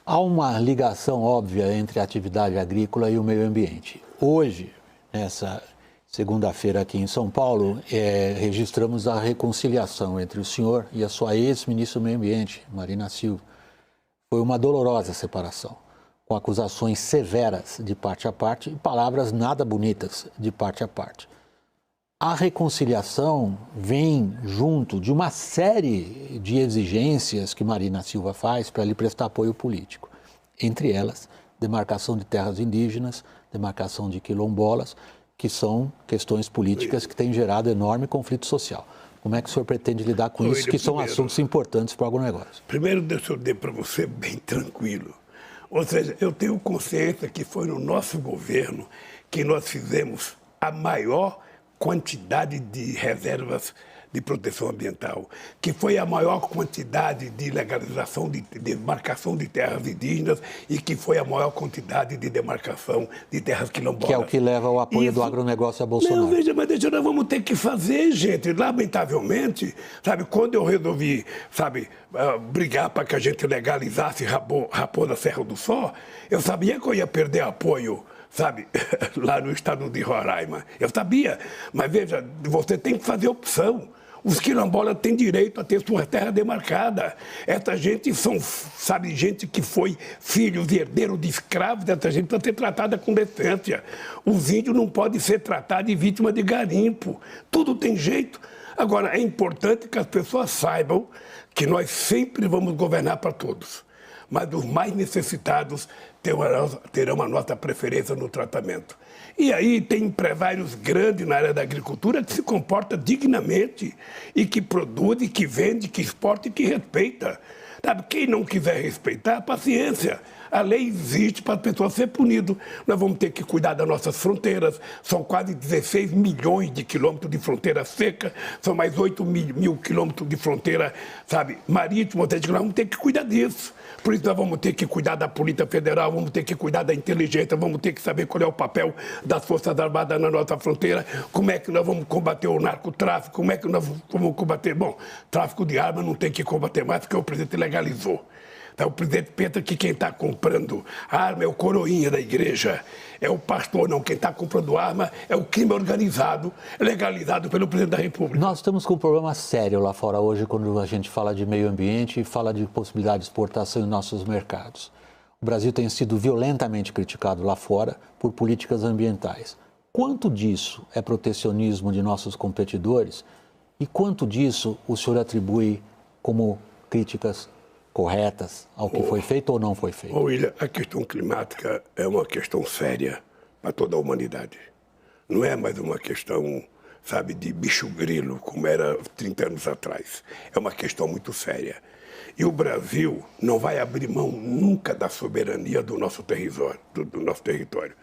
Há uma ligação óbvia entre a atividade agrícola e o meio ambiente. Hoje, nessa segunda-feira aqui em São Paulo, registramos a reconciliação entre o senhor e a sua ex-ministra do Meio Ambiente, Marina Silva. Foi uma dolorosa separação, com acusações severas de parte a parte e palavras nada bonitas de parte a parte. A reconciliação vem junto de uma série de exigências que Marina Silva faz para lhe prestar apoio político. Entre elas, demarcação de terras indígenas, demarcação de quilombolas, que são questões políticas que têm gerado enorme conflito social. Como é que o senhor pretende lidar com isso, que são assuntos importantes para o agronegócio? Primeiro, deixa eu dizer para você bem tranquilo. Ou seja, eu tenho consciência que foi no nosso governo que nós fizemos a maior quantidade de reservas de proteção ambiental, que foi a maior quantidade de legalização de demarcação de terras indígenas e que foi a maior quantidade de demarcação de terras quilombolas. Que é o que leva ao apoio do agronegócio a Bolsonaro. Não, veja, mas nós vamos ter que fazer, gente. Lamentavelmente, sabe, quando eu resolvi, sabe, brigar para que a gente legalizasse Raposa Serra do Sol, eu sabia que eu ia perder apoio, sabe, lá no estado de Roraima. Eu sabia, mas veja, você tem que fazer opção. Os quilombolas têm direito a ter sua terra demarcada. Essa gente são, sabe, gente que foi filhos e herdeiros de escravos, essa gente precisa ser tratada com decência. Os índios não podem ser tratados de vítima de garimpo. Tudo tem jeito. Agora, é importante que as pessoas saibam que nós sempre vamos governar para todos. Mas os mais necessitados terão a nossa preferência no tratamento. E aí tem empresários grandes na área da agricultura que se comportam dignamente e que produzem, que vendem, que exportam e que respeita. Sabe, quem não quiser respeitar, paciência. A lei existe para as pessoas serem punidas. Nós vamos ter que cuidar das nossas fronteiras. São quase 16 milhões de quilômetros de fronteira seca. São mais 8 mil quilômetros de fronteira, sabe, marítima. Nós vamos ter que cuidar disso. Por isso nós vamos ter que cuidar da Polícia Federal, vamos ter que cuidar da inteligência, vamos ter que saber qual é o papel das Forças Armadas na nossa fronteira, como é que nós vamos combater o narcotráfico, como é que nós vamos combater... Bom, tráfico de armas não tem que combater mais porque o presidente legalizou. Então, o presidente pensa que quem está comprando arma é o coroinha da igreja, é o pastor, não. Quem está comprando arma é o crime organizado, legalizado pelo presidente da República. Nós estamos com um problema sério lá fora hoje, quando a gente fala de meio ambiente e fala de possibilidade de exportação em nossos mercados. O Brasil tem sido violentamente criticado lá fora por políticas ambientais. Quanto disso é protecionismo de nossos competidores e quanto disso o senhor atribui como críticas corretas ao que foi feito ou não foi feito? William, a questão climática é uma questão séria para toda a humanidade. Não é mais uma questão, sabe, de bicho grilo, como era 30 anos atrás. É uma questão muito séria. E o Brasil não vai abrir mão nunca da soberania do nosso território.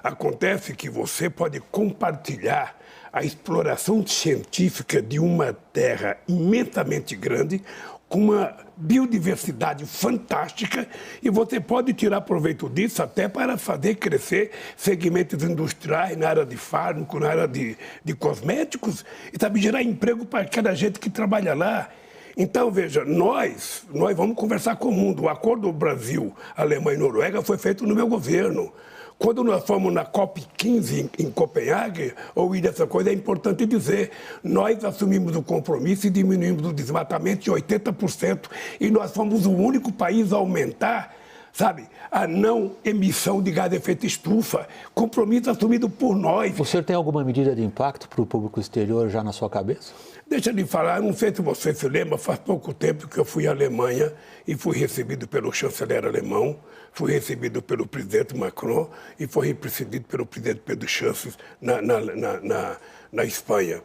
Acontece que você pode compartilhar a exploração científica de uma terra imensamente grande, com uma biodiversidade fantástica, e você pode tirar proveito disso até para fazer crescer segmentos industriais na área de fármaco, na área de cosméticos, e sabe, gerar emprego para aquela gente que trabalha lá. Então, veja, nós vamos conversar com o mundo. O acordo do Brasil, Alemanha e Noruega foi feito no meu governo. Quando nós fomos na COP15 em Copenhague, ouvi essa coisa, é importante dizer, nós assumimos o compromisso e diminuímos o desmatamento de 80%, e nós fomos o único país a aumentar, sabe? A não emissão de gás de efeito estufa, compromisso assumido por nós. O senhor tem alguma medida de impacto para o público exterior já na sua cabeça? Deixa de falar, não sei se você se lembra, faz pouco tempo que eu fui à Alemanha e fui recebido pelo chanceler alemão, fui recebido pelo presidente Macron e fui recebido pelo presidente Pedro Sánchez na Espanha.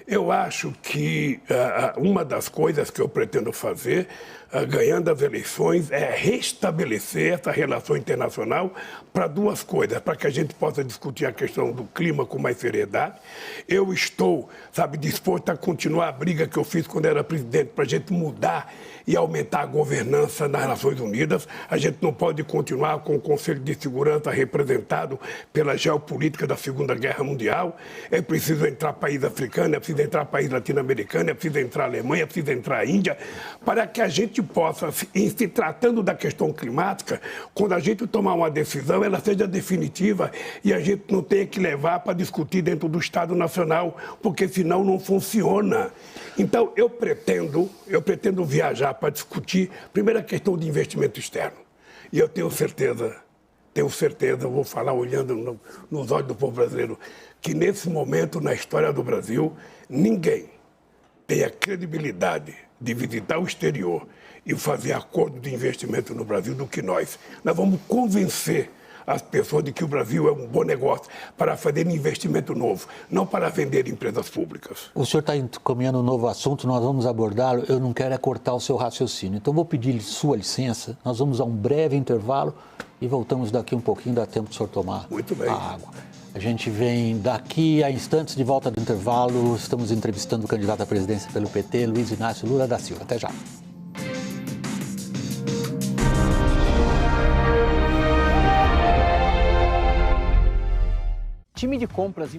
Eu acho que uma das coisas que eu pretendo fazer, ganhando as eleições, é restabelecer essa relação internacional para duas coisas, para que a gente possa discutir a questão do clima com mais seriedade. Eu estou, sabe, disposto a continuar a briga que eu fiz quando era presidente, para a gente mudar e aumentar a governança nas Nações Unidas. A gente não pode continuar com o Conselho de Segurança representado pela geopolítica da Segunda Guerra Mundial. É preciso entrar país africano, é preciso entrar país latino-americano, é preciso entrar a Alemanha, é preciso entrar a Índia, para que a gente possa, em se tratando da questão climática, quando a gente tomar uma decisão, ela seja definitiva e a gente não tenha que levar para discutir dentro do Estado Nacional, porque senão não funciona. Então, eu pretendo viajar para discutir, primeiro, a questão de investimento externo. E eu tenho certeza, vou falar olhando nos olhos do povo brasileiro, que nesse momento, na história do Brasil, ninguém tem a credibilidade de visitar o exterior e fazer acordo de investimento no Brasil do que nós. Nós vamos convencer as pessoas de que o Brasil é um bom negócio para fazer investimento novo, não para vender empresas públicas. O senhor está encaminhando um novo assunto, nós vamos abordá-lo. Eu não quero cortar o seu raciocínio, então vou pedir sua licença. Nós vamos a um breve intervalo e voltamos daqui um pouquinho, dá tempo do senhor tomar a água. A gente vem daqui a instantes de volta do intervalo. Estamos entrevistando o candidato à presidência pelo PT, Luiz Inácio Lula da Silva. Até já. Time de compras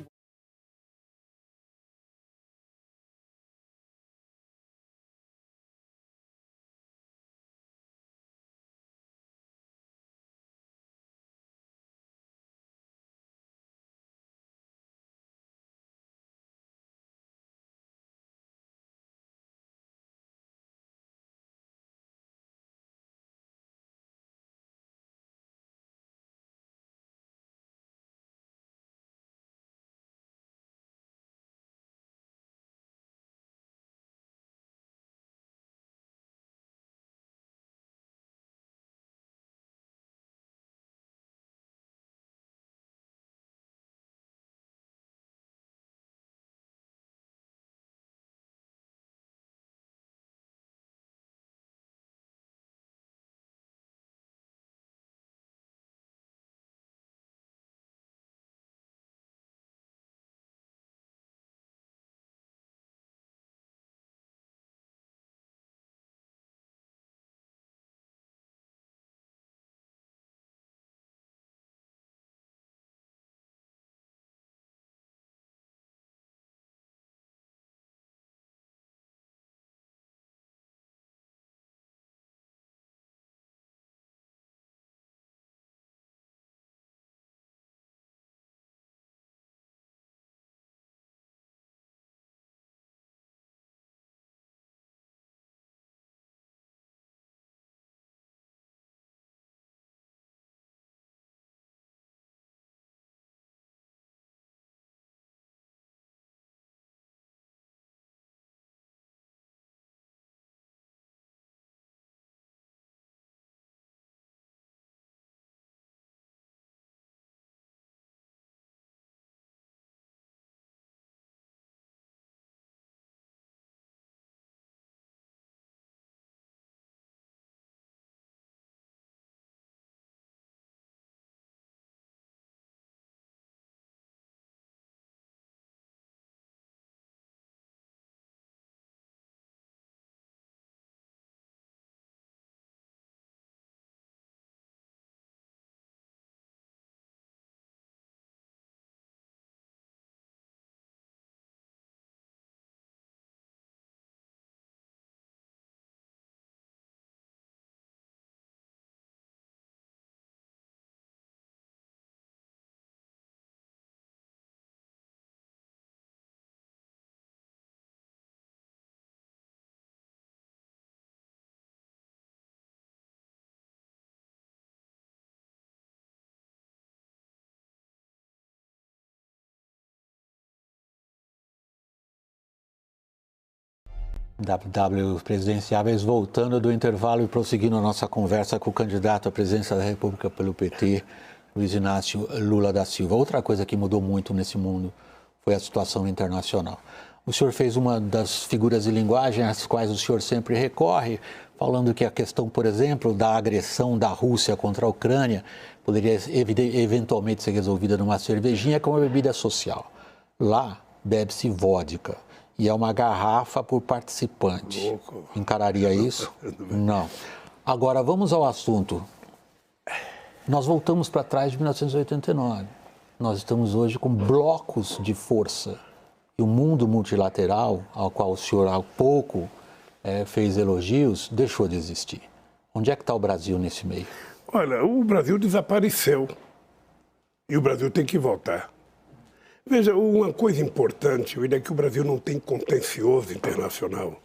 presidenciáveis, voltando do intervalo e prosseguindo a nossa conversa com o candidato à presidência da República pelo PT, Luiz Inácio Lula da Silva. Outra coisa que mudou muito nesse mundo foi a situação internacional. O senhor fez uma das figuras de linguagem às quais o senhor sempre recorre, falando que a questão, por exemplo, da agressão da Rússia contra a Ucrânia poderia eventualmente ser resolvida numa cervejinha, que é uma bebida social. Lá, bebe-se vodka. E é uma garrafa por participante. Louco. Encararia isso? Não. Agora, vamos ao assunto. Nós voltamos para trás de 1989. Nós estamos hoje com blocos de força. E o mundo multilateral, ao qual o senhor há pouco fez elogios, deixou de existir. Onde é que está o Brasil nesse meio? Olha, o Brasil desapareceu. E o Brasil tem que voltar. Veja, uma coisa importante é que o Brasil não tem contencioso internacional.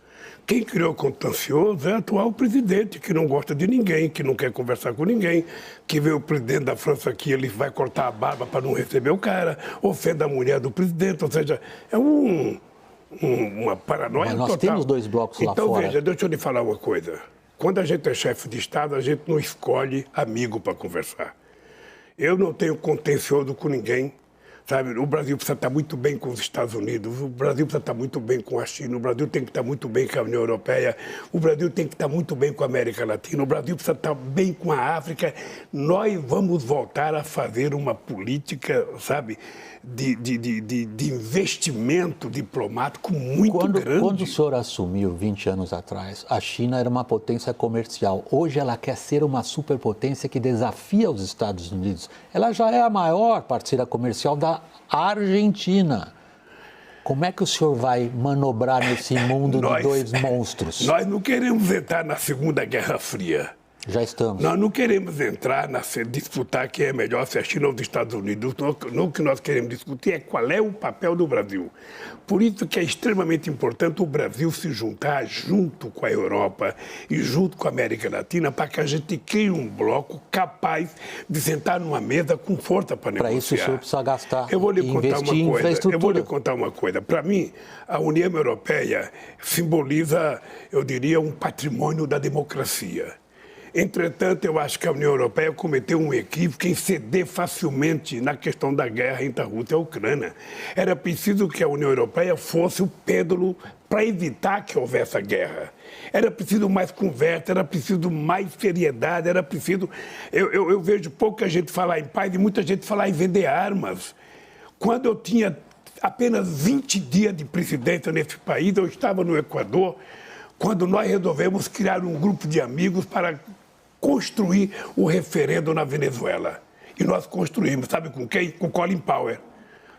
Quem criou contencioso é o atual presidente, que não gosta de ninguém, que não quer conversar com ninguém, que vê o presidente da França aqui, ele vai cortar a barba para não receber o cara, ofende a mulher do presidente, ou seja, é uma paranoia total. Mas nós temos dois blocos lá fora. Então, veja, deixa eu lhe falar uma coisa. Quando a gente é chefe de Estado, a gente não escolhe amigo para conversar. Eu não tenho contencioso com ninguém. Sabe, o Brasil precisa estar muito bem com os Estados Unidos, o Brasil precisa estar muito bem com a China, o Brasil tem que estar muito bem com a União Europeia, o Brasil tem que estar muito bem com a América Latina, o Brasil precisa estar bem com a África. Nós vamos voltar a fazer uma política, sabe, de investimento diplomático muito grande. Quando o senhor assumiu 20 anos atrás, a China era uma potência comercial. Hoje ela quer ser uma superpotência que desafia os Estados Unidos. Ela já é a maior parceira comercial da Argentina. Como é que o senhor vai manobrar nesse mundo de dois monstros? Nós não queremos entrar na Segunda Guerra Fria. Já estamos. Nós não queremos entrar disputar quem é melhor, se é a China ou os Estados Unidos. Não, o que nós queremos discutir é qual é o papel do Brasil. Por isso que é extremamente importante o Brasil se juntar junto com a Europa e junto com a América Latina para que a gente crie um bloco capaz de sentar numa mesa com força para negociar. Para isso o senhor precisa gastar Eu vou lhe e contar investir em uma coisa. infraestrutura. Eu vou lhe contar uma coisa. Para mim, a União Europeia simboliza, eu diria, um patrimônio da democracia. Entretanto, eu acho que a União Europeia cometeu um equívoco em ceder facilmente na questão da guerra entre a Rússia e a Ucrânia. Era preciso que a União Europeia fosse o pêndulo para evitar que houvesse a guerra. Era preciso mais conversa, era preciso mais seriedade, era preciso... Eu vejo pouca gente falar em paz e muita gente falar em vender armas. Quando eu tinha apenas 20 dias de presidência nesse país, eu estava no Equador, quando nós resolvemos criar um grupo de amigos para construir o referendo na Venezuela. E nós construímos, sabe com quem? Com Colin Powell.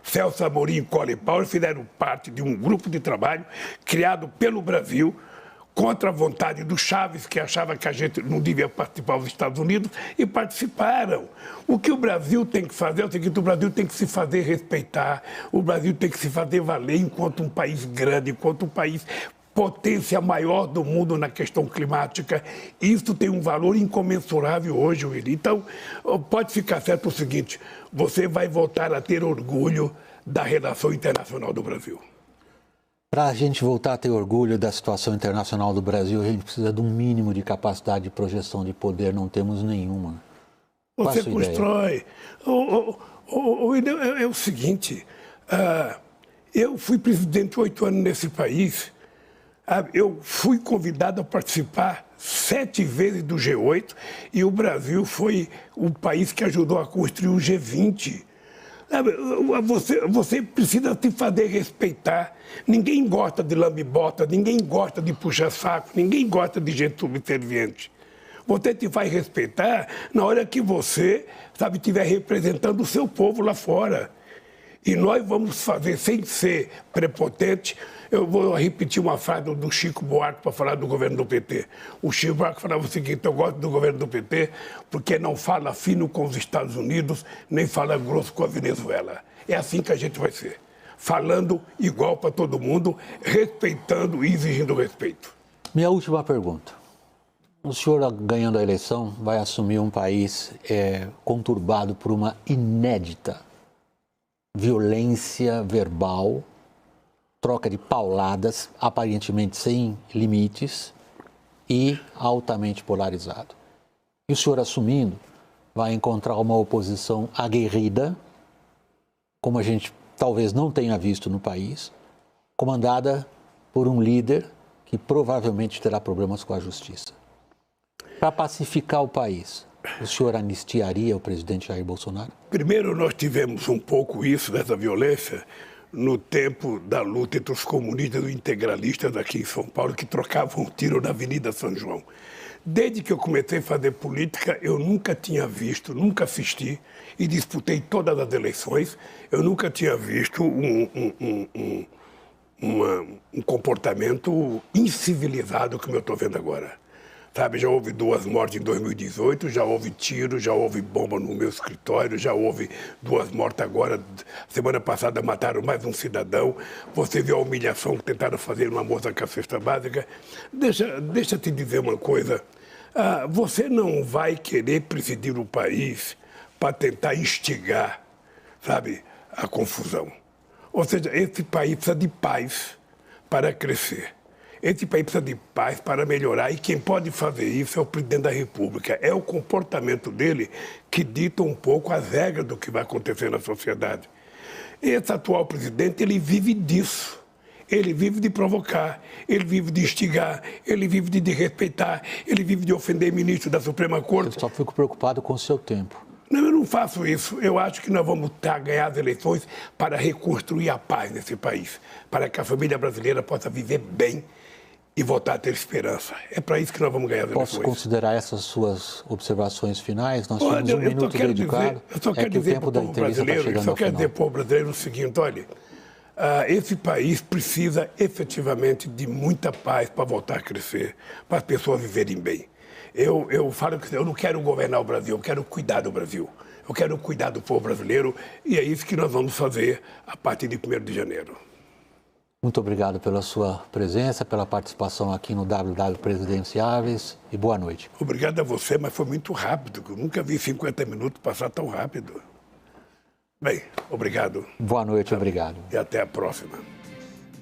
Celso Amorim e Colin Powell fizeram parte de um grupo de trabalho criado pelo Brasil contra a vontade do Chaves, que achava que a gente não devia participar dos Estados Unidos, e participaram. O que o Brasil tem que fazer é o seguinte: o Brasil tem que se fazer respeitar, o Brasil tem que se fazer valer enquanto um país grande, enquanto um país potência maior do mundo na questão climática. Isso tem um valor incomensurável hoje, Willy. Então, pode ficar certo o seguinte: você vai voltar a ter orgulho da relação internacional do Brasil. Para a gente voltar a ter orgulho da situação internacional do Brasil, a gente precisa de um mínimo de capacidade de projeção de poder. Não temos nenhuma. Você constrói. É o seguinte, eu fui presidente 8 anos nesse país. Eu fui convidado a participar 7 vezes do G8 e o Brasil foi o país que ajudou a construir o G20. Você precisa se fazer respeitar. Ninguém gosta de lambe-bota, ninguém gosta de puxa-saco, ninguém gosta de gente subserviente. Você te vai respeitar na hora que você, sabe, estiver representando o seu povo lá fora. E nós vamos fazer, sem ser prepotente. Eu vou repetir uma frase do Chico Buarque para falar do governo do PT. O Chico Buarque falava o seguinte: eu gosto do governo do PT porque não fala fino com os Estados Unidos, nem fala grosso com a Venezuela. É assim que a gente vai ser. Falando igual para todo mundo, respeitando e exigindo respeito. Minha última pergunta. O senhor, ganhando a eleição, vai assumir um país conturbado por uma inédita violência verbal troca de pauladas, aparentemente sem limites e altamente polarizado. E o senhor assumindo vai encontrar uma oposição aguerrida, como a gente talvez não tenha visto no país, comandada por um líder que provavelmente terá problemas com a justiça. Para pacificar o país, o senhor anistiaria o presidente Jair Bolsonaro? Primeiro, nós tivemos um pouco isso, dessa violência, no tempo da luta entre os comunistas e os integralistas aqui em São Paulo, que trocavam tiro na Avenida São João. Desde que eu comecei a fazer política, eu nunca tinha visto, nunca assisti e disputei todas as eleições, eu nunca tinha visto um comportamento incivilizado como eu estou vendo agora. Sabe, já houve 2 mortes em 2018, já houve tiro, já houve bomba no meu escritório, já houve 2 mortes agora. Semana passada mataram mais um cidadão. Você viu a humilhação que tentaram fazer uma moça com a cesta básica. Deixa eu te dizer uma coisa. Você não vai querer presidir o país para tentar instigar, sabe, a confusão. Ou seja, esse país precisa de paz para crescer. Esse país precisa de paz para melhorar e quem pode fazer isso é o presidente da República. É o comportamento dele que dita um pouco as regras do que vai acontecer na sociedade. Esse atual presidente, ele vive disso. Ele vive de provocar, ele vive de instigar, ele vive de desrespeitar, ele vive de ofender ministro da Suprema Corte. Eu só fico preocupado com o seu tempo. Não, eu não faço isso. Eu acho que nós vamos ganhar as eleições para reconstruir a paz nesse país, para que a família brasileira possa viver bem e voltar a ter esperança. É para isso que nós vamos ganhar as eleições. Posso considerar essas suas observações finais? Nós temos um minuto dedicado. Eu só quero dizer para o povo brasileiro, o seguinte, olha, esse país precisa efetivamente de muita paz para voltar a crescer, para as pessoas viverem bem. Eu falo que eu não quero governar o Brasil, eu quero cuidar do Brasil. Eu quero cuidar do povo brasileiro e é isso que nós vamos fazer a partir de 1º de janeiro. Muito obrigado pela sua presença, pela participação aqui no WW Presidenciáveis e boa noite. Obrigado a você, mas foi muito rápido. Eu nunca vi 50 minutos passar tão rápido. Bem, obrigado. Boa noite, obrigado. E até a próxima.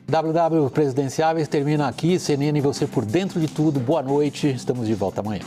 WW Presidenciáveis termina aqui. CNN, você por dentro de tudo. Boa noite. Estamos de volta amanhã.